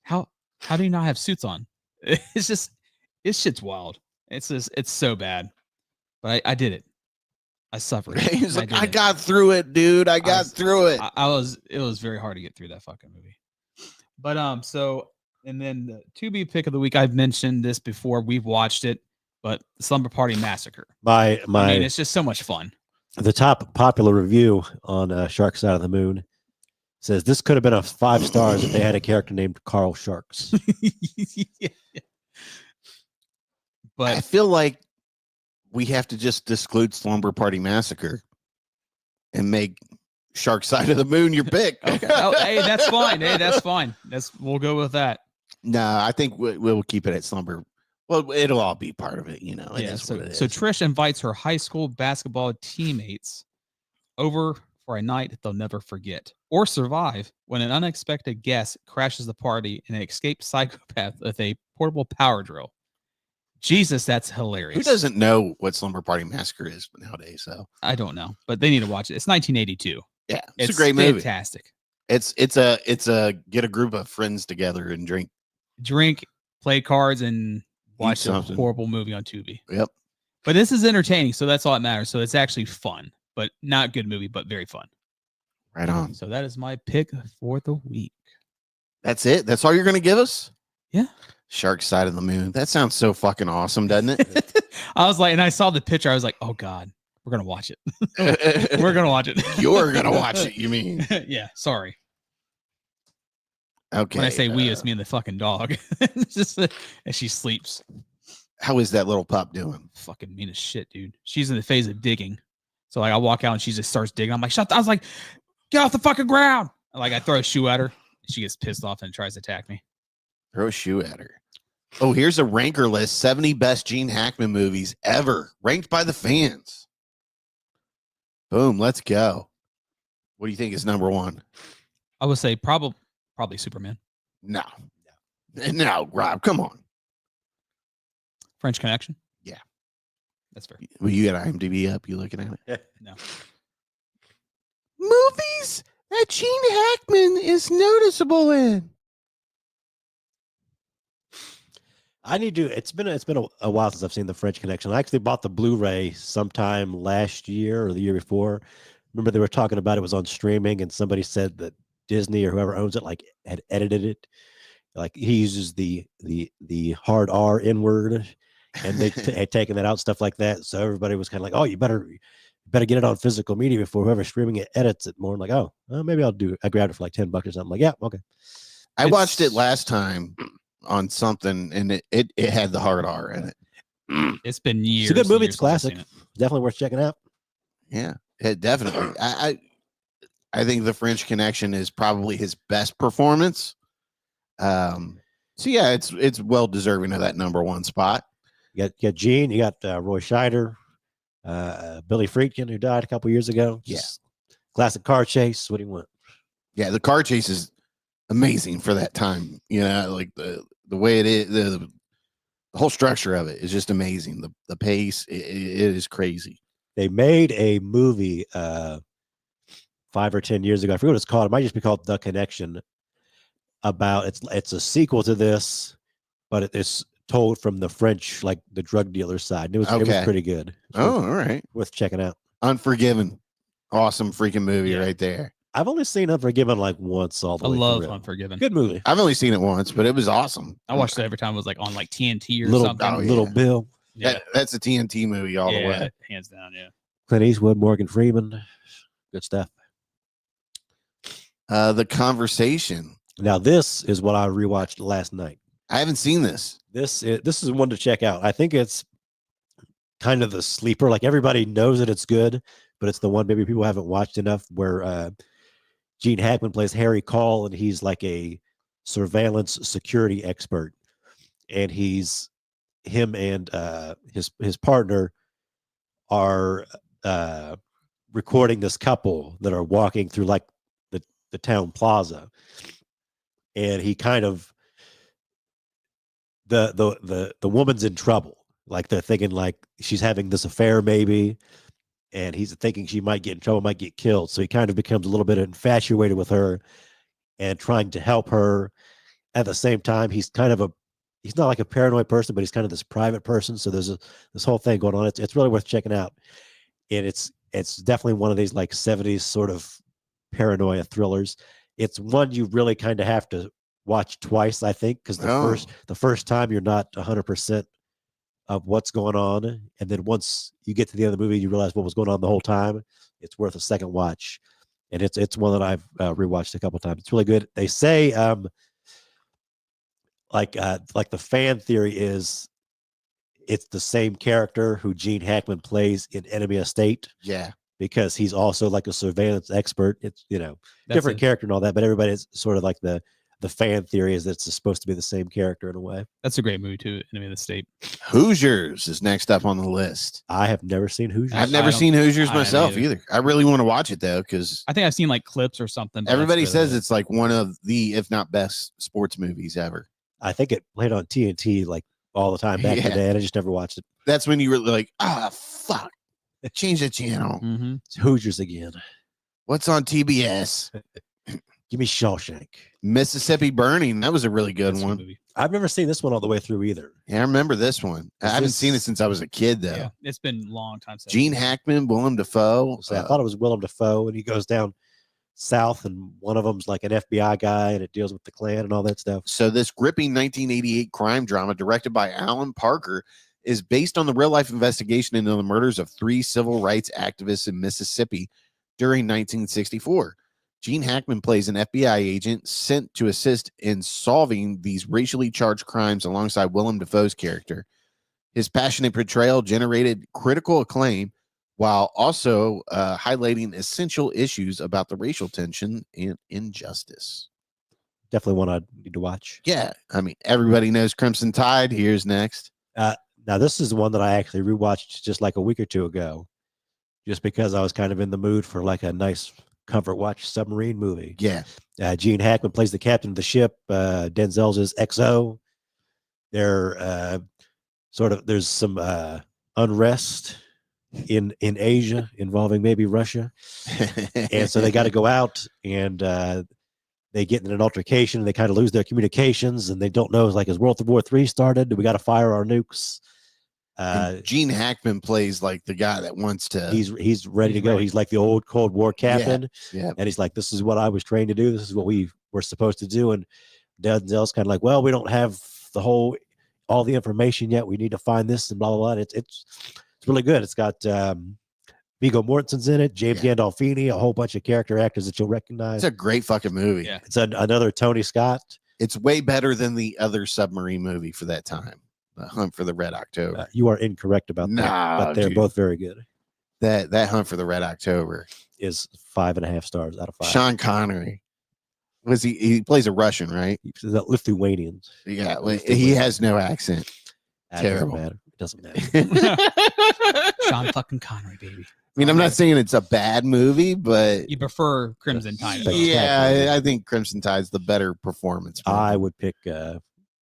how do you not have suits on? It's shit's wild. It's so bad, but I did it. I suffered. He's like, I did it. got through it, dude. I got through it. It was very hard to get through that fucking movie. But so, and then the Tubi pick of the week, I've mentioned this before. We've watched it, but Slumber Party Massacre. My I mean, it's just so much fun. the top popular review on Shark Side of the Moon Says this could have been a 5 stars if they had a character named Carl Sharks. Yeah. I But feel like we have to just exclude Slumber Party Massacre and make Shark Side of the Moon your pick. okay. Oh, hey, that's fine. Hey, that's fine. We'll go with that. No, I think we'll keep it at Slumber. Well, it'll all be part of it, you know. It Yeah. is So, what it so is. Trish invites her high school basketball teammates over for a night they'll never forget or survive when an unexpected guest crashes the party and an escaped psychopath with a portable power drill. Jesus, that's hilarious. Who doesn't know what Slumber Party Massacre is nowadays? So I don't know, but they need to watch it. It's 1982. yeah, it's a great movie. Fantastic. It's a get a group of friends together and Drink, play cards, and watch a something. horrible movie on Tubi. Yep. But this is entertaining, so that's all that matters. So it's actually fun, but not good movie, but very fun. Right on. So that is my pick for the week. That's it. That's all you're gonna give us? Yeah. Shark Side of the Moon. That sounds so fucking awesome, doesn't it? I was like, and I saw the picture. I was like, oh God, we're gonna watch it. We're gonna watch it. You're gonna watch it, you mean? Yeah. Sorry. Okay. When I say we, it's me and the fucking dog. Just and she sleeps. How is that little pup doing? Fucking mean as shit, dude. She's in the phase of digging. So like I walk out and she just starts digging. I'm like, shut. I was like, get off the fucking ground. Like I throw a shoe at her. She gets pissed off and tries to attack me. Throw a shoe at her. Oh, here's a ranker list: 70 best Gene Hackman movies ever, ranked by the fans. Boom, let's go. What do you think is number one? I would say probably Superman. No, Rob, come on. French Connection. Yeah. That's fair. Well, you got IMDb up. You looking at it? No. Movies that Gene Hackman is noticeable in. I need to. It's been a while since I've seen the French Connection. I actually bought the Blu-ray sometime last year or the year before. Remember they were talking about it was on streaming, and somebody said that Disney or whoever owns it like had edited it. Like he uses the hard R N word, and they had taken that out, stuff like that. So everybody was kind of like, "Oh, you better get it on physical media before whoever's streaming it edits it more." I'm like, "Oh, well, maybe I'll do it." I grabbed it for like $10 or something. Like, yeah, okay. I watched it last time on something, and it had the hard R in it. It's been years. It's a good movie. Years It's classic. since I've seen Definitely worth checking out. Yeah, it definitely. I think the French Connection is probably his best performance. So yeah, it's well deserving of that number one spot. You got Gene, you got Roy Scheider, Billy Friedkin, who died a couple years ago. Yeah. Just classic car chase. What do you want? Yeah, the car chase is amazing for that time. You know, like the way it is, the whole structure of it is just amazing. The pace, it is crazy. They made a movie 5 or 10 years ago. I forget what it's called. It might just be called The Connection. About it's a sequel to this, but it's told from the French, like the drug dealer side. And it was pretty good. All right. Worth checking out. Unforgiven. Awesome freaking movie right there. I've only seen Unforgiven like once all the I way love through. Unforgiven. Good movie. I've only seen it once, but it was awesome. I watched it every time it was like on like TNT or something. Little Bill. Yeah. That's a TNT movie all the way. Hands down, yeah. Clint Eastwood, Morgan Freeman. Good stuff. The Conversation. Now, this is what I rewatched last night. I haven't seen this. This is one to check out. I think it's kind of the sleeper. Like everybody knows that it's good, but it's the one maybe people haven't watched enough where Gene Hackman plays Harry Call, and he's like a surveillance security expert. And him and his partner are recording this couple that are walking through like the town plaza. And he kind of the woman's in trouble. Like they're thinking like she's having this affair maybe, and he's thinking she might get in trouble, might get killed. So he kind of becomes a little bit infatuated with her and trying to help her. At the same time, he's not like a paranoid person, but he's kind of this private person. So there's this whole thing going on. It's really worth checking out. And it's definitely one of these like 70s sort of paranoia thrillers. It's one you really kind of have to watch twice, I think, because the first time you're not 100% of what's going on, and then once you get to the end of the movie, you realize what was going on the whole time. It's worth a second watch. and it's one that I've rewatched a couple times. It's really good. They say like the fan theory is it's the same character who Gene Hackman plays in Enemy of State. Yeah. Because he's also like a surveillance expert. It's, That's different character and all that, but everybody's sort of like the fan theory is that it's supposed to be the same character in a way. That's a great movie too. Enemy of the State. Hoosiers is next up on the list. I have never seen Hoosiers. I've never seen Hoosiers I haven't myself either. either. I really want to watch it though, because I think I've seen like clips or something. but everybody that's really says it. it's like one of the, if not best, sports movies ever. I think it played on TNT like all the time back in the Yeah. day, and I just never watched it. That's when you were like, fuck, change the channel. Mhm. It's Hoosiers again. What's on TBS? Give me Shawshank. Mississippi Burning. That was a really good That's a one. movie. I've never seen this one all the way through either. Yeah, I remember this one. I Is haven't this- seen it since I was a kid though. Yeah, it's been a long time since. Gene Hackman, Willem Dafoe. So I thought it was Willem Dafoe, and he goes down south, and one of them's like an FBI guy, and it deals with the Klan and all that stuff. So this gripping 1988 crime drama directed by Alan Parker is based on the real life investigation into the murders of 3 civil rights activists in Mississippi during 1964. Gene Hackman plays an FBI agent sent to assist in solving these racially charged crimes alongside Willem Dafoe's character. His passionate portrayal generated critical acclaim while also highlighting essential issues about the racial tension and injustice. Definitely one I need to watch. Yeah, I mean, everybody knows Crimson Tide. Here's next. Now, this is one that I actually rewatched just like a week or two ago, just because I was kind of in the mood for like a nice comfort watch submarine movie. Yeah. Gene Hackman plays the captain of the ship. Denzel's his XO. They're there's some unrest in Asia involving maybe Russia, and so they got to go out, and they get in an altercation, and they kind of lose their communications, and they don't know, like, is World War III started? Do we got to fire our nukes? And Gene Hackman plays like the guy that wants to. He's ready to go. ready. He's like the old Cold War captain, yeah. and he's like, this is what I was trained to do. This is what we were supposed to do. And Denzel's kind of like, well, we don't have all the information yet. We need to find this and blah blah blah. And it's really good. It's got Viggo Mortensen's in it, James Gandolfini, a whole bunch of character actors that you'll recognize. It's a great fucking movie. Yeah. It's another Tony Scott. It's way better than the other submarine movie for that time, The Hunt for the Red October. You are incorrect about that, Nah, but they're dude. both very good. That Hunt for the Red October. Is 5.5 stars out of 5. Sean Connery. Was he plays a Russian, right? He's the Lithuanians. Yeah, he has no accent. That Terrible. Doesn't matter. It doesn't matter. Sean fucking Connery, baby. I mean, I'm not saying it's a bad movie, but You prefer Crimson Tide. Spectacular. yeah, I think Crimson Tide's the better performance. I would pick Red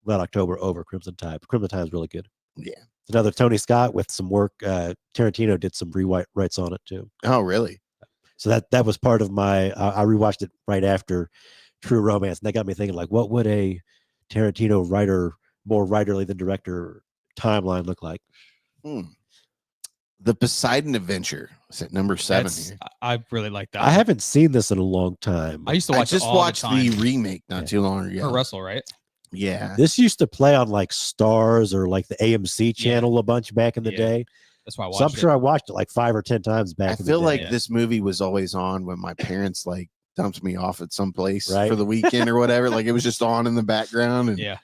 October over Crimson Tide. But Crimson Tide is really good. Yeah. It's another Tony Scott with some work. Tarantino did some rewrites on it too. Oh, really? So that was part of my. I rewatched it right after True Romance, and that got me thinking, like, what would a Tarantino writer, more writerly than director, timeline look like? The Poseidon Adventure is at number 7 That's, here. I really like that. I haven't seen this in a long time. I used to I watch. just it all watched the, time. the remake not too long ago. Kurt Russell, right? Yeah. This used to play on like Stars or like the AMC channel a bunch back in the Yeah. day. That's why I watched. So I'm sure I watched it like 5 or 10 times back. I in the feel day. like Yeah. this movie was always on when my parents like dumped me off at some place Right. for the weekend or whatever. Like it was just on in the background, and Yeah.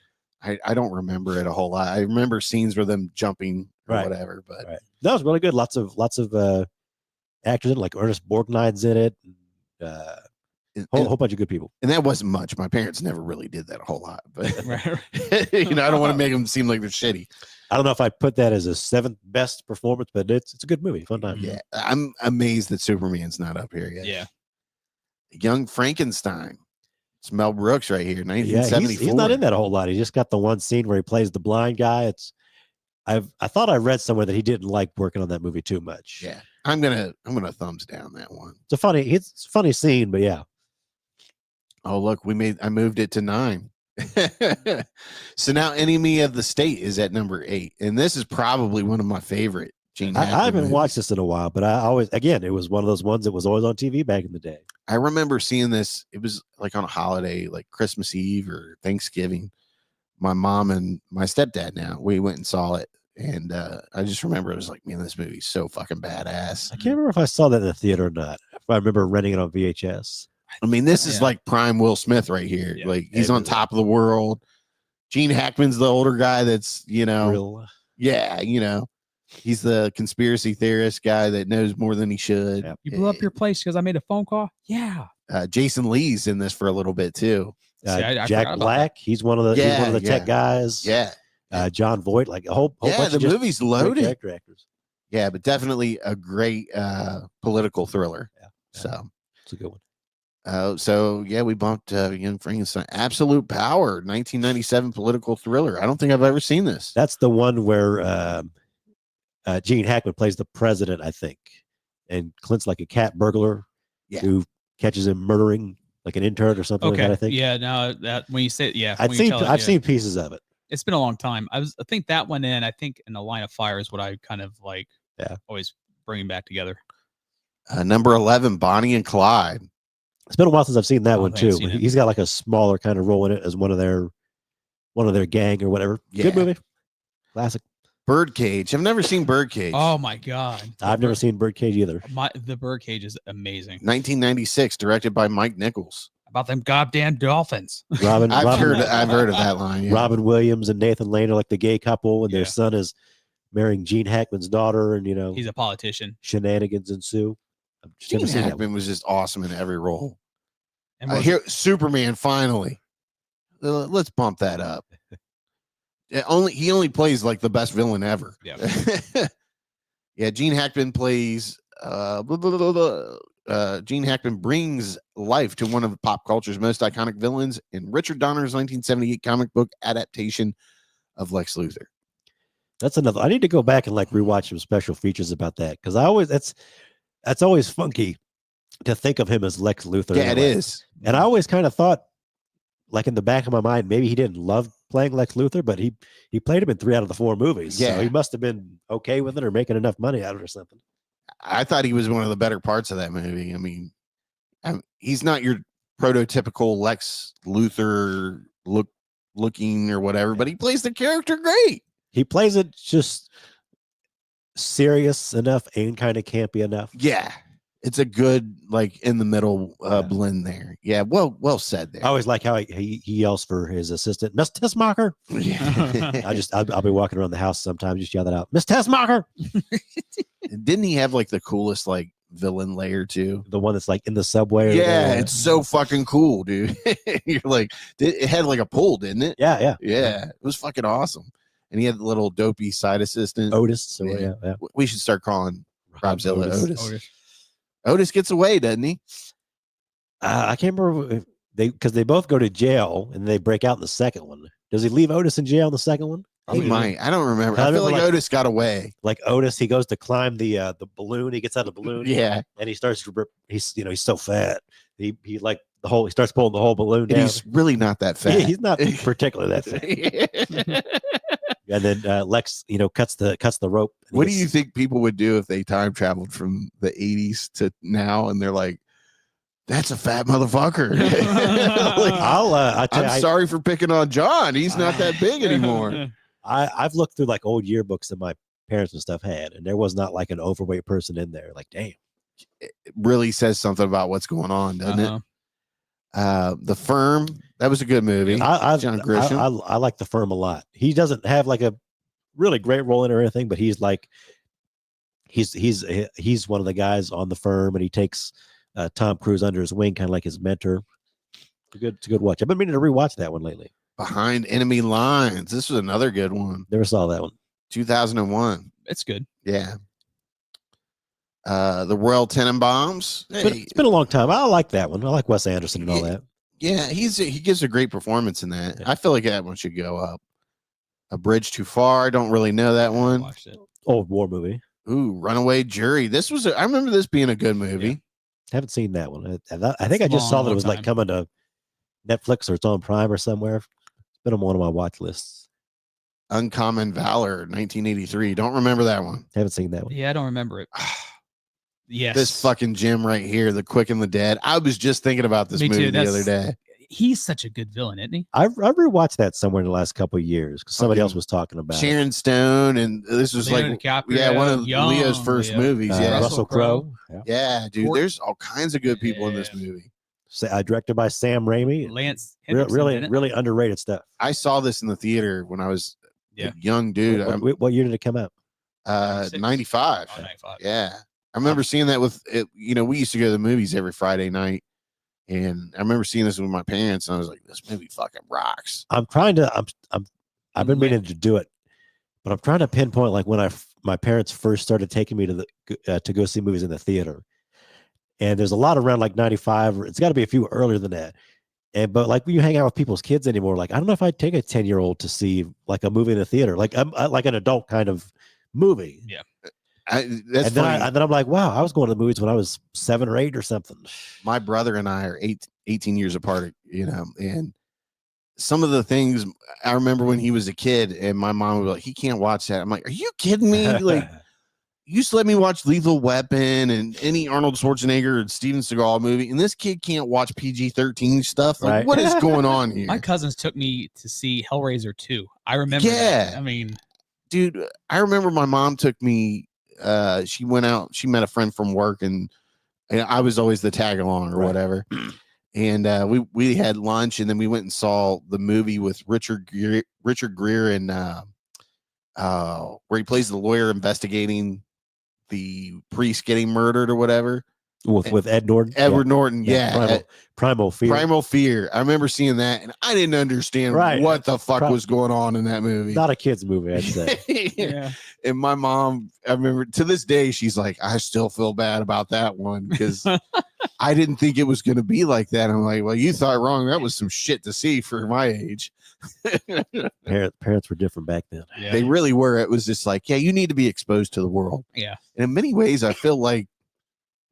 I don't remember it a whole lot. I remember scenes where them jumping or Right. whatever, but Right. That was really good. Lots of actors in it, like Ernest Borgnine's in it. and, Whole bunch of good people. and that wasn't much. My parents never really did that a whole lot, but Right. I don't want to make them seem like they're shitty. I don't know if I put that as a 7th best performance, but it's a good movie, fun time. Yeah, I'm amazed that Superman's not up here yet. Yeah. Young Frankenstein. It's Mel Brooks right here, Yeah, 1974. he's not in that a whole lot. He just got the one scene where he plays the blind guy. I thought I read somewhere that he didn't like working on that movie too much. Yeah, I'm gonna thumbs down that one. It's a funny scene, but yeah. Oh, look, I moved it to 9. So now Enemy of the State is at number 8. And this is probably one of my favorite Gene Hackman I haven't movies. watched this in a while, but I always, again, it was one of those ones that was always on TV back in the day. I remember seeing this. It was like on a holiday, like Christmas Eve or Thanksgiving. My mom and my stepdad now, we went and saw it. And I just remember it was like, man, this movie's so fucking badass. I can't remember if I saw that in the theater or not. If I remember renting it on VHS. I mean, this is Yeah. like prime Will Smith right here. Yeah. Like he's It on is. top of the world. Gene Hackman's the older guy that's, Real. yeah, he's the conspiracy theorist guy that knows more than he should. Yep. You blew up your place because I made a phone call? Yeah. Jason Lee's in this for a little bit too. See, I forgot Jack about Black. He's one of the Yeah, tech guys. Yeah. John Voight, like a whole Yeah, bunch the of just movie's great loaded. character actors. Yeah, but definitely a great political thriller. Yeah. So It's a good one. We bumped Young Frankenstein. Absolute Power, 1997 political thriller. I don't think I've ever seen this. That's the one where Gene Hackman plays the president, I think, and Clint's like a cat burglar Yeah. who catches him murdering like an intern or something like Okay. that. I think. Yeah. No. That when you say I've seen pieces of it. It's been a long time. I think that one in. I think in the Line of Fire is what I kind of like. Yeah. Always bringing back together. Number 11, Bonnie and Clyde. It's been a while since I've seen that one I haven't too. seen it. He's got like a smaller kind of role in it as one of their gang or whatever. Yeah. Good movie. Classic. Birdcage. I've never seen Birdcage. Oh my god! I've never seen Birdcage either. The Birdcage is amazing. 1996, directed by Mike Nichols. About them goddamn dolphins. I've heard of that line. Yeah. Robin Williams and Nathan Lane are like the gay couple, and Yeah. their son is marrying Gene Hackman's daughter, and He's a politician. shenanigans ensue. I've just Gene never seen that one. Hackman was just awesome in every role. And Here, Superman finally. Let's bump that up. He only plays like the best villain ever. Yeah. Yeah. Gene Hackman plays. Gene Hackman brings life to one of pop culture's most iconic villains in Richard Donner's 1978 comic book adaptation of Lex Luthor. That's another. I need to go back and like rewatch some special features about that because that's always funky to think of him as Lex Luthor. Yeah, it is. And I always kind of thought, like in the back of my mind, maybe he didn't love playing Lex Luthor, but he played him in 3 out of the 4 movies. Yeah. So he must have been okay with it or making enough money out of it or something. I thought he was one of the better parts of that movie. I mean, he's not your prototypical Lex Luthor looking or whatever, but he plays the character great. He plays it just serious enough and kind of campy enough. Yeah. It's a good, like, in the middle blend there. Yeah. Well said there. I always like how he yells for his assistant, Miss Tessmacher. Yeah. I'll be walking around the house sometimes, just yell that out, Miss Tessmacher. Didn't he have like the coolest like villain layer too? The one that's like in the subway. Or Yeah, it's so fucking cool, dude. You're like, it had like a pull, didn't it? yeah. Yeah, it was fucking awesome. And he had the little dopey side assistant. Otis. So Yeah. yeah. We should start calling Robzilla Otis. Otis. Otis gets away, doesn't he? I can't remember because they both go to jail and they break out in the second one. Does he leave Otis in jail in the second one? He might. I don't remember. I feel like Otis got away. Like Otis, he goes to climb the balloon. He gets out of the balloon. Yeah. And he starts to rip. He's so fat. He like he starts pulling the whole balloon And down. he's really not that fat. He's not particularly that fat. And then Lex, cuts the rope. What do you think people would do if they time traveled from the 80s to now and they're like, that's a fat motherfucker. Like, I'm sorry for picking on John. He's not that big anymore. I've looked through like old yearbooks that my parents and stuff had, and there was not like an overweight person in there. Like, damn. It really says something about what's going on, doesn't it? The Firm, that was a good movie. John Grisham. I like The Firm a lot. He doesn't have like a really great role in it or anything, but he's like he's one of the guys on The Firm, and he takes Tom Cruise under his wing, kind of like his mentor. It's a good watch. I've been meaning to rewatch that one lately. Behind Enemy Lines. This was another good one. Never saw that one. 2001. It's good. Yeah. The Royal Tenenbaums. But it's been a long time. I like that one. I like Wes Anderson and all that. Yeah, he gives a great performance in that. Yeah. I feel like that one should go up. A Bridge Too Far. I don't really know that one. Watched it. Old war movie. Ooh, Runaway Jury. I remember this being a good movie. Yeah. Haven't seen that one. I think I just saw that it was like coming to Netflix or it's on Prime or somewhere. It's been on one of my watch lists. Uncommon Valor, 1983. Don't remember that one. Haven't seen that one. Yeah, I don't remember it. Yes. This fucking gym right here, The Quick and the Dead. I was just thinking about this Me movie too. the other day. he's such a good villain, isn't he? I've rewatched that somewhere in the last couple of years because somebody else Fucking was talking about Sharon Stone, and this was Leonardo like DiCaprio, one of young Leo's first Leo. movies. it. Yeah, Russell Crowe. Yeah. yeah, dude. Court- There's all kinds of good people in this Yeah. movie. Directed by Sam Raimi. Lance Henriksen, Really, didn't it? really underrated stuff. I saw this in the theater when I was Yeah. a young dude. What year did it come out? 96? 95. Oh, 95. Yeah, I remember seeing that with it. You know, we used to go to the movies every Friday night, and I remember seeing this with my parents, and I was like, "This movie fucking rocks." I've been meaning to do it, but I'm trying to pinpoint like when my parents first started taking me to go see movies in the theater, and there's a lot around like 95. It's got to be a few earlier than that. But like when you hang out with people's kids anymore, like I don't know if I'd take a 10-year-old to see like a movie in the theater, like like an adult kind of movie. Yeah. That's And funny. then I'm like, wow, I was going to the movies when I was 7 or 8 or something. My brother and I are 18 years apart, you know, and some of the things I remember when he was a kid, and my mom would be like, "He can't watch that." I'm like, "Are you kidding me?" Like, you used to let me watch Lethal Weapon and any Arnold Schwarzenegger and Steven Seagal movie, and this kid can't watch PG-13 stuff. Like, Right. what is going on here? My cousins took me to see Hellraiser 2. I remember Yeah. that. I mean, Dude, I remember my mom took me. She went out. She met a friend from work, and I was always the tag along or Right. whatever. And we had lunch, and then we went and saw the movie with Richard Gere and where he plays the lawyer investigating the priest getting murdered or whatever. with Ed Norton, Edward Norton, yeah. Primal Fear. Primal Fear. I remember seeing that, and I didn't understand Right. what the fuck was going on in that movie. Not a kid's movie, I'd say. yeah. And my mom, I remember to this day, she's like, I still feel bad about that one because I didn't think it was going to be like that. I'm like, well, you thought wrong. That was some shit to see for my age. Parents were different back then. Yeah. They really were. It was just like, yeah, you need to be exposed to the world. Yeah. And in many ways, I feel like,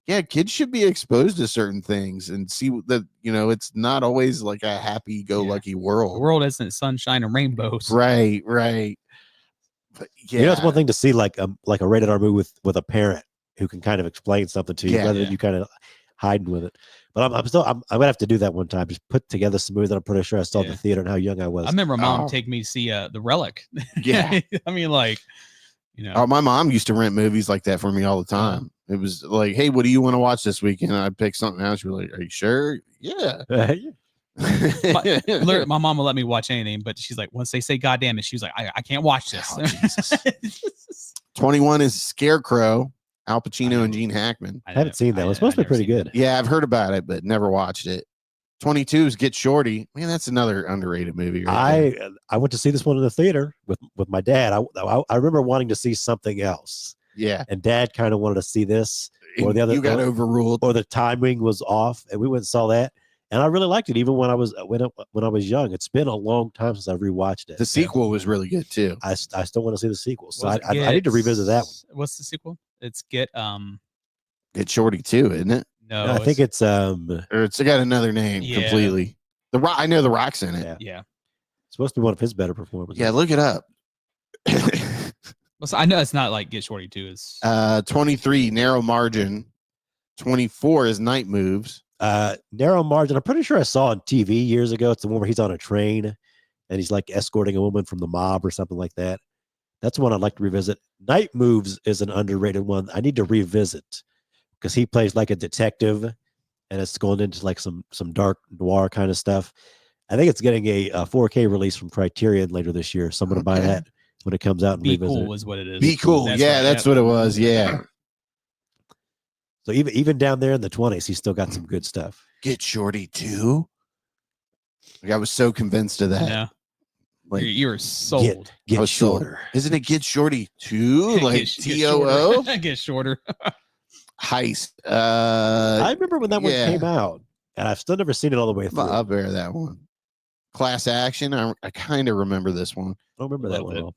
yeah, kids should be exposed to certain things and see that, you know, it's not always like a happy-go-lucky The world. world isn't sunshine and rainbows. Right. But yeah, You know, it's one thing to see like a rated R movie with a parent who can kind of explain something to you, Yeah. rather than you kind of hiding with it. But I'm gonna have to do that one time. Just put together some movies that I'm pretty sure I saw in Yeah. the theater and how young I was. I remember mom Oh. taking me to see The Relic. Yeah. I mean, like, you know. Oh, my mom used to rent movies like that for me all the time. It was like, hey, what do you want to watch this weekend? And I'd pick something out. She'd be like, are you sure? Yeah. Literally, my mom will let me watch anything, but she's like, once they say "goddamn it," she was like, "I can't watch this." Oh, Jesus. 21 is Scarecrow, Al Pacino and Gene Hackman. I haven't seen that. It's supposed to be pretty good. Yeah, I've heard about it, but never watched it. 22 is Get Shorty. Man, that's another underrated movie. Right there. I went to see this one in the theater with my dad. I remember wanting to see something else, Yeah. and Dad kind of wanted to see this, or the other. You got overruled. or the timing was off, and we went and saw that. And I really liked it, even when I was young. It's been a long time since I've rewatched it. The sequel was really good too. I still want to see the sequel, so Was I it need to revisit that one. What's the sequel? It's Get Get Shorty too, isn't it? no, I think it's Or it's got another name Yeah. completely. The Rock. I know the Rock's in it. yeah. supposed to be one of his better performances. Yeah, look it up. Well, so I know it's not like Get Shorty 2. It's 23 Narrow Margin. 24 is Night Moves. Narrow Margin. I'm pretty sure I saw on TV years ago. It's the one where he's on a train and he's like escorting a woman from the mob or something like that. That's one I'd like to revisit. Night Moves is an underrated one. I need to revisit because he plays like a detective, and it's going into like some dark noir kind of stuff. I think it's getting a 4K release from Criterion later this year. So I'm going to buy Okay. that when it comes out and Be revisit Cool it. is what it is. Be Cool. That's what it was. Yeah. So even down there in the 20s, he's still got some good stuff. Get Shorty too. Like I was so convinced of that. Yeah. Like You're sold. I Get was sold. shorter. Isn't it Get Shorty too? Like Get TOO shorter. Get shorter. heist. I remember when that one yeah. came out, and I've still never seen it all the way through. I'll bear that one. Class Action. I kind of remember this one. I don't remember that Little one.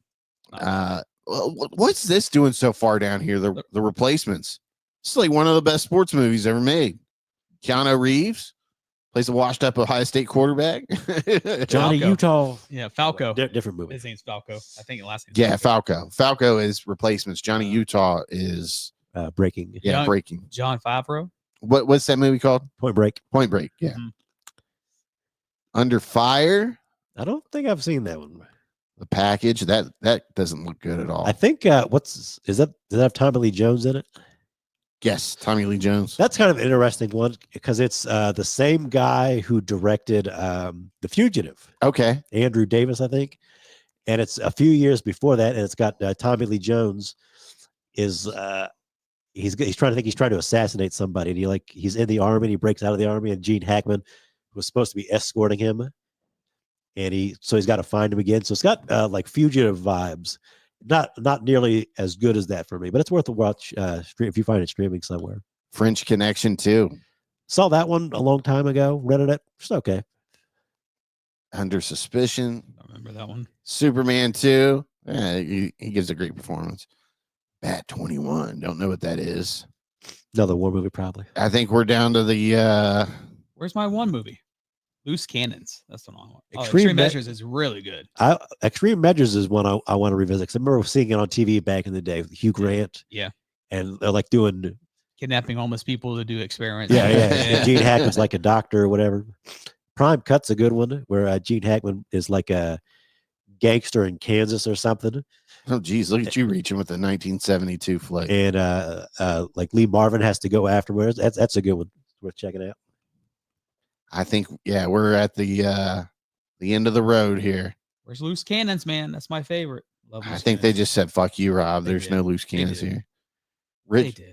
bit. at all. What's this doing so far down here? The Replacements. It's like one of the best sports movies ever made. Keanu Reeves plays a washed-up Ohio State quarterback. Johnny Falco. Utah. Yeah, Falco. Different movie. His name's Falco. I think the last name. Yeah, Falco. Falco is Replacements. Johnny Utah is Breaking. Young- Breaking. John Favreau. What's that movie called? Point Break. Point Break. Yeah. Mhm. Under Fire, I don't think I've seen that one. The Package. That doesn't look good at all. I think does that have Tommy Lee Jones in it? Yes, Tommy Lee Jones. That's kind of an interesting one because it's the same guy who directed The Fugitive, Okay. Andrew Davis, I think, and it's a few years before that, and it's got Tommy Lee Jones is he's trying to assassinate somebody, and he's in the army, and he breaks out of the army, and Gene Hackman was supposed to be escorting him, and he's got to find him again. So it's got like fugitive vibes. Not nearly as good as that for me, but it's worth a watch if you find it streaming somewhere. French Connection 2. Saw that one a long time ago. Rented it. It's okay. Under Suspicion. I remember that one. Superman 2. He gives a great performance. Bat 21. Don't know what that is. Another war movie, probably. I think we're down to the Where's my one movie? Loose Cannons. That's the one I want. Extreme Measures is really good. Extreme Measures is one I want to revisit because I remember seeing it on TV back in the day with Hugh Grant. Yeah. And they're like doing kidnapping homeless people to do experiments. Yeah. Gene Hackman's like a doctor or whatever. Prime Cut's a good one where Gene Hackman is like a gangster in Kansas or something. Oh, geez, look at you reaching with the 1972 flick. And like Lee Marvin has to go afterwards. That's a good one. Worth checking out. I think, we're at the end of the road here. Where's Loose Cannons, man? That's my favorite. Love I think they just said, fuck you, Rob. There's no Loose Cannons here.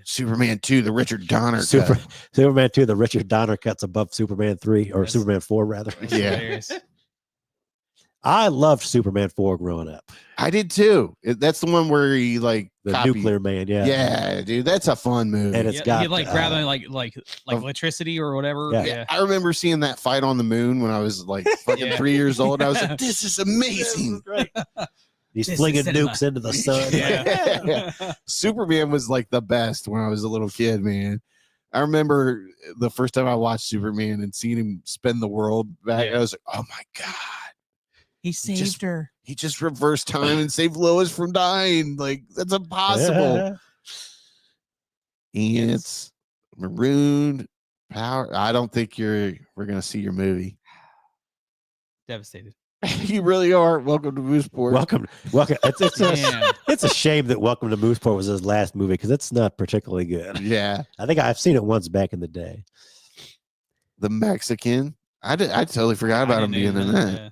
Superman 2, the Richard Donner cut. Superman 2, the Richard Donner cut's above Superman 3 or Superman 4, rather. Yeah. I loved Superman 4 growing up. I did too. That's the one where he the nuclear man. Yeah, dude, that's a fun movie. And it's got he grabbing like electricity or whatever. Yeah. I remember seeing that fight on the moon when I was like fucking 3 years old. I was like, this is amazing. He's flinging nukes into the sun. Yeah. Superman was like the best when I was a little kid, man. I remember the first time I watched Superman and seeing him spin the world back. I was like, oh my God. He saved her. He just reversed time and saved Lois from dying. Like, that's impossible. And it's Marooned Power. I don't think we're gonna see your movie. Devastated. You really are. Welcome to Mooseport. Welcome. It's a shame that Welcome to Mooseport was his last movie because it's not particularly good. Yeah. I think I've seen it once back in the day. The Mexican. I totally forgot about him being in that. Yeah.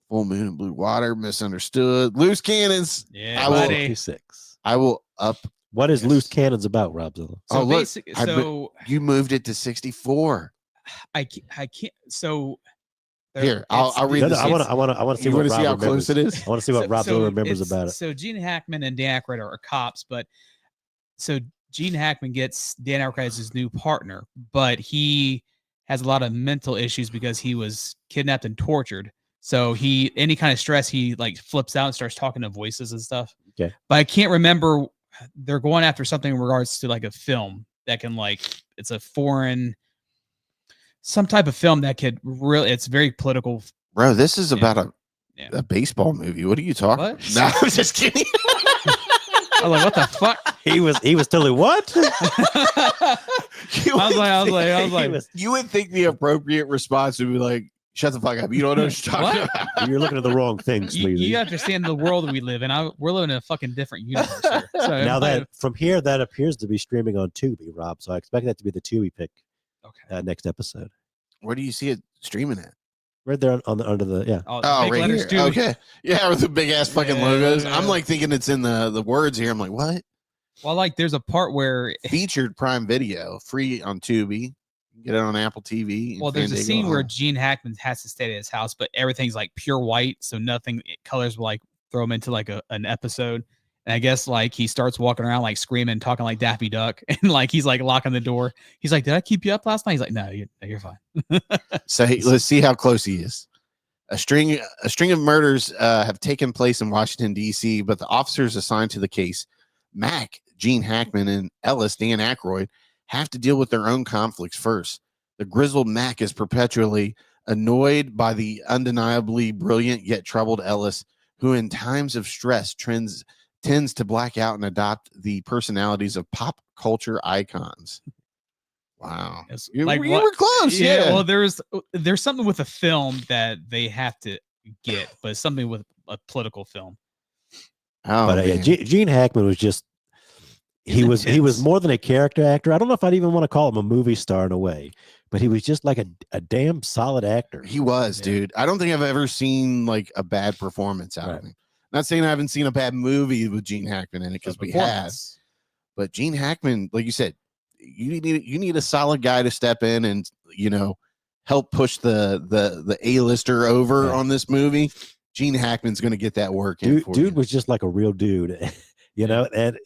Full Moon and Blue Water, Misunderstood, Loose Cannons. Yeah, I will up. What is Loose Cannons about, Robzilla? So look, you moved it to 64. I can't. So here, I'll read this. I want to see what how close it is. I want to see what Robzilla remembers about it. So Gene Hackman and Dan Aykroyd are cops, but so Gene Hackman gets Dan Aykroyd as his new partner, but he has a lot of mental issues because he was kidnapped and tortured. So any kind of stress, he like flips out and starts talking to voices and stuff. Okay. But I can't remember. They're going after something in regards to like a film that can it's a foreign, some type of film that could really, it's very political. Bro, this is about a baseball movie. What are you talking about? No, I was just kidding. I was like, what the fuck? He was totally what? I was like, you would think the appropriate response would be like, shut the fuck up. You don't know what you're talking about. You're looking at the wrong things, you understand the world we live in. We're living in a fucking different universe here. So now from here, that appears to be streaming on Tubi, Rob. So I expect that to be the Tubi pick. Okay. Next episode. Where do you see it streaming at? Right there under the Oh, right here. Tubi. Okay. Yeah, with the big ass fucking logos. I'm like thinking it's in the words here. I'm like, what? Well, there's a part where featured Prime Video, free on Tubi. Get it on Apple TV. Well, there's a scene where Gene Hackman has to stay at his house, but everything's like pure white, so nothing colors will throw him into an episode. And I guess he starts walking around screaming, talking like Daffy Duck, and he's locking the door. He's like, "Did I keep you up last night?" He's like, "No, you're fine." So let's see how close he is. A string of murders have taken place in Washington D.C., but the officers assigned to the case, Mac, Gene Hackman, and Ellis, Dan Aykroyd, have to deal with their own conflicts first. The grizzled Mac is perpetually annoyed by the undeniably brilliant yet troubled Ellis, who in times of stress tends to black out and adopt the personalities of pop culture icons. Wow. It's You, like you what- were close. Yeah. Well, there's something with a film that they have to get, but it's something with a political film. Oh, But yeah, man. Gene Hackman was just he was intense. more than a character actor. I don't know if I'd even want to call him a movie star in a way, but he was just like a damn solid actor. He was, Yeah. dude. I don't think I've ever seen like a bad performance out of Right. him. Not saying I haven't seen a bad movie with Gene Hackman in it, because we have. Performance. But Gene Hackman, like you said, you need a solid guy to step in and, you know, help push the A-lister over Yeah. on this movie. Gene Hackman's going to get that work in for Dude you. was just like a real dude, you know, and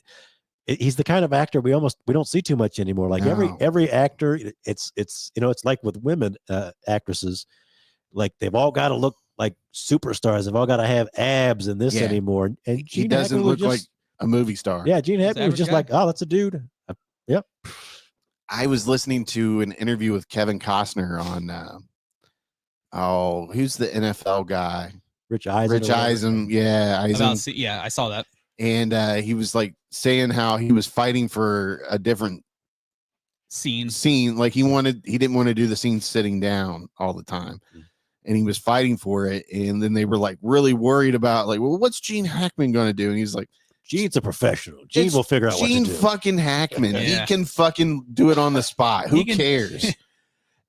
he's the kind of actor we don't see too much anymore. Like No. every actor, it's you know, it's like with women actresses, like they've all got to look like superstars. They've all got to have abs in this Yeah. anymore. And He Gene doesn't Hackman was look like just, a movie star. yeah, Gene He's Hackman was average just guy. like, oh, that's a dude. Yep. I was listening to an interview with Kevin Costner on who's the NFL guy? Rich Eisen. Rich Eisen. Yeah, Eisen. Yeah, I saw that. And he was like saying how he was fighting for a different Scenes. scene. Like he didn't want to do the scene sitting down all the time. And he was fighting for it. And then they were like really worried about like, well, what's Gene Hackman going to do? And he's like, Gene's a professional. Gene It's will figure out Gene what to do. fucking Hackman. He Yeah. can fucking do it on the spot. Who He can- cares?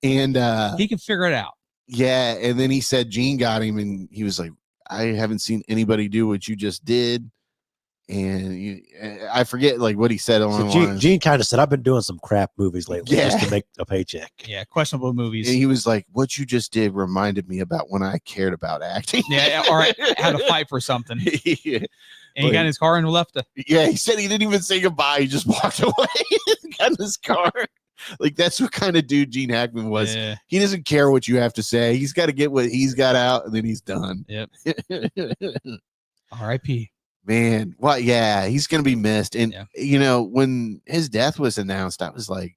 And He can figure it out. yeah, and then he said Gene got him, and he was like, I haven't seen anybody do what you just did. And I forget like what he said along So the lines. Gene kind of said, I've been doing some crap movies lately just Yeah. to make a paycheck. Yeah, questionable movies. And he was like, what you just did reminded me about when I cared about acting. Yeah, or had to fight for something. yeah. And he got in his car and left. Yeah, he said he didn't even say goodbye. He just walked away and got in his car. Like, that's what kind of dude Gene Hackman was. Yeah. He doesn't care what you have to say. He's got to get what he's got out, and then he's done. Yep. R.I.P. Man, well, yeah, he's going to be missed. And, Yeah. you know, when his death was announced, I was like,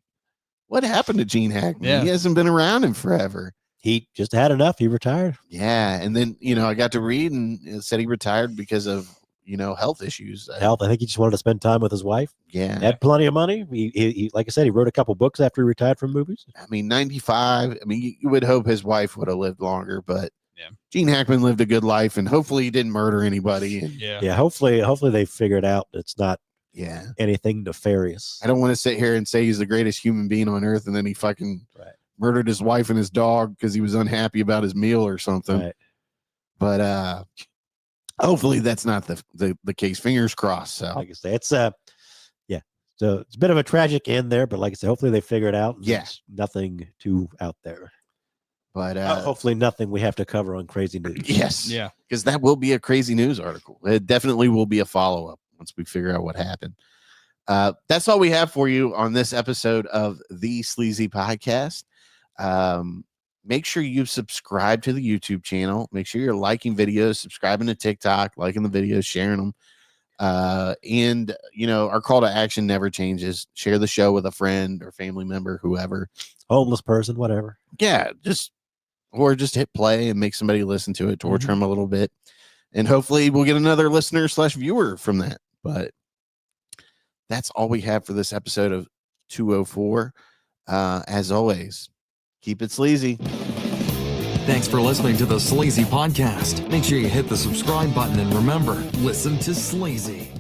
what happened to Gene Hackman? Yeah. He hasn't been around in forever. He just had enough. He retired. Yeah. And then, you know, I got to read and it said he retired because of, you know, health issues. Health. I think he just wanted to spend time with his wife. Yeah. Had plenty of money. He like I said, he wrote a couple books after he retired from movies. I mean, 95. I mean, you would hope his wife would have lived longer, but Yeah. Gene Hackman lived a good life, and hopefully he didn't murder anybody. And Yeah. Yeah, hopefully they figured out it's not yeah, anything nefarious. I don't want to sit here and say he's the greatest human being on earth, and then he fucking Right. murdered his wife and his dog because he was unhappy about his meal or something. Right. But hopefully that's not the case. Fingers crossed. So Like I say, it's yeah. So it's a bit of a tragic end there, but like I said, hopefully they figure it out. Yeah. It's nothing too out there. but Hopefully nothing we have to cover on crazy news. yes, Yeah. because that will be a crazy news article. It definitely will be a follow-up once we figure out what happened. That's all we have for you on this episode of the Sleazy Podcast. Make sure you subscribe to the YouTube channel. Make sure you're liking videos, subscribing to TikTok, liking the videos, sharing them. And you know, our call to action never changes. Share the show with a friend or family member, whoever. Homeless person, whatever. Yeah, just hit play and make somebody listen to it, torture them a little bit, and hopefully we'll get another listener / viewer from that. But that's all we have for this episode of 204. As always, keep it sleazy. Thanks for listening to the Sleazy Podcast. Make sure you hit the subscribe button and remember, listen to Sleazy.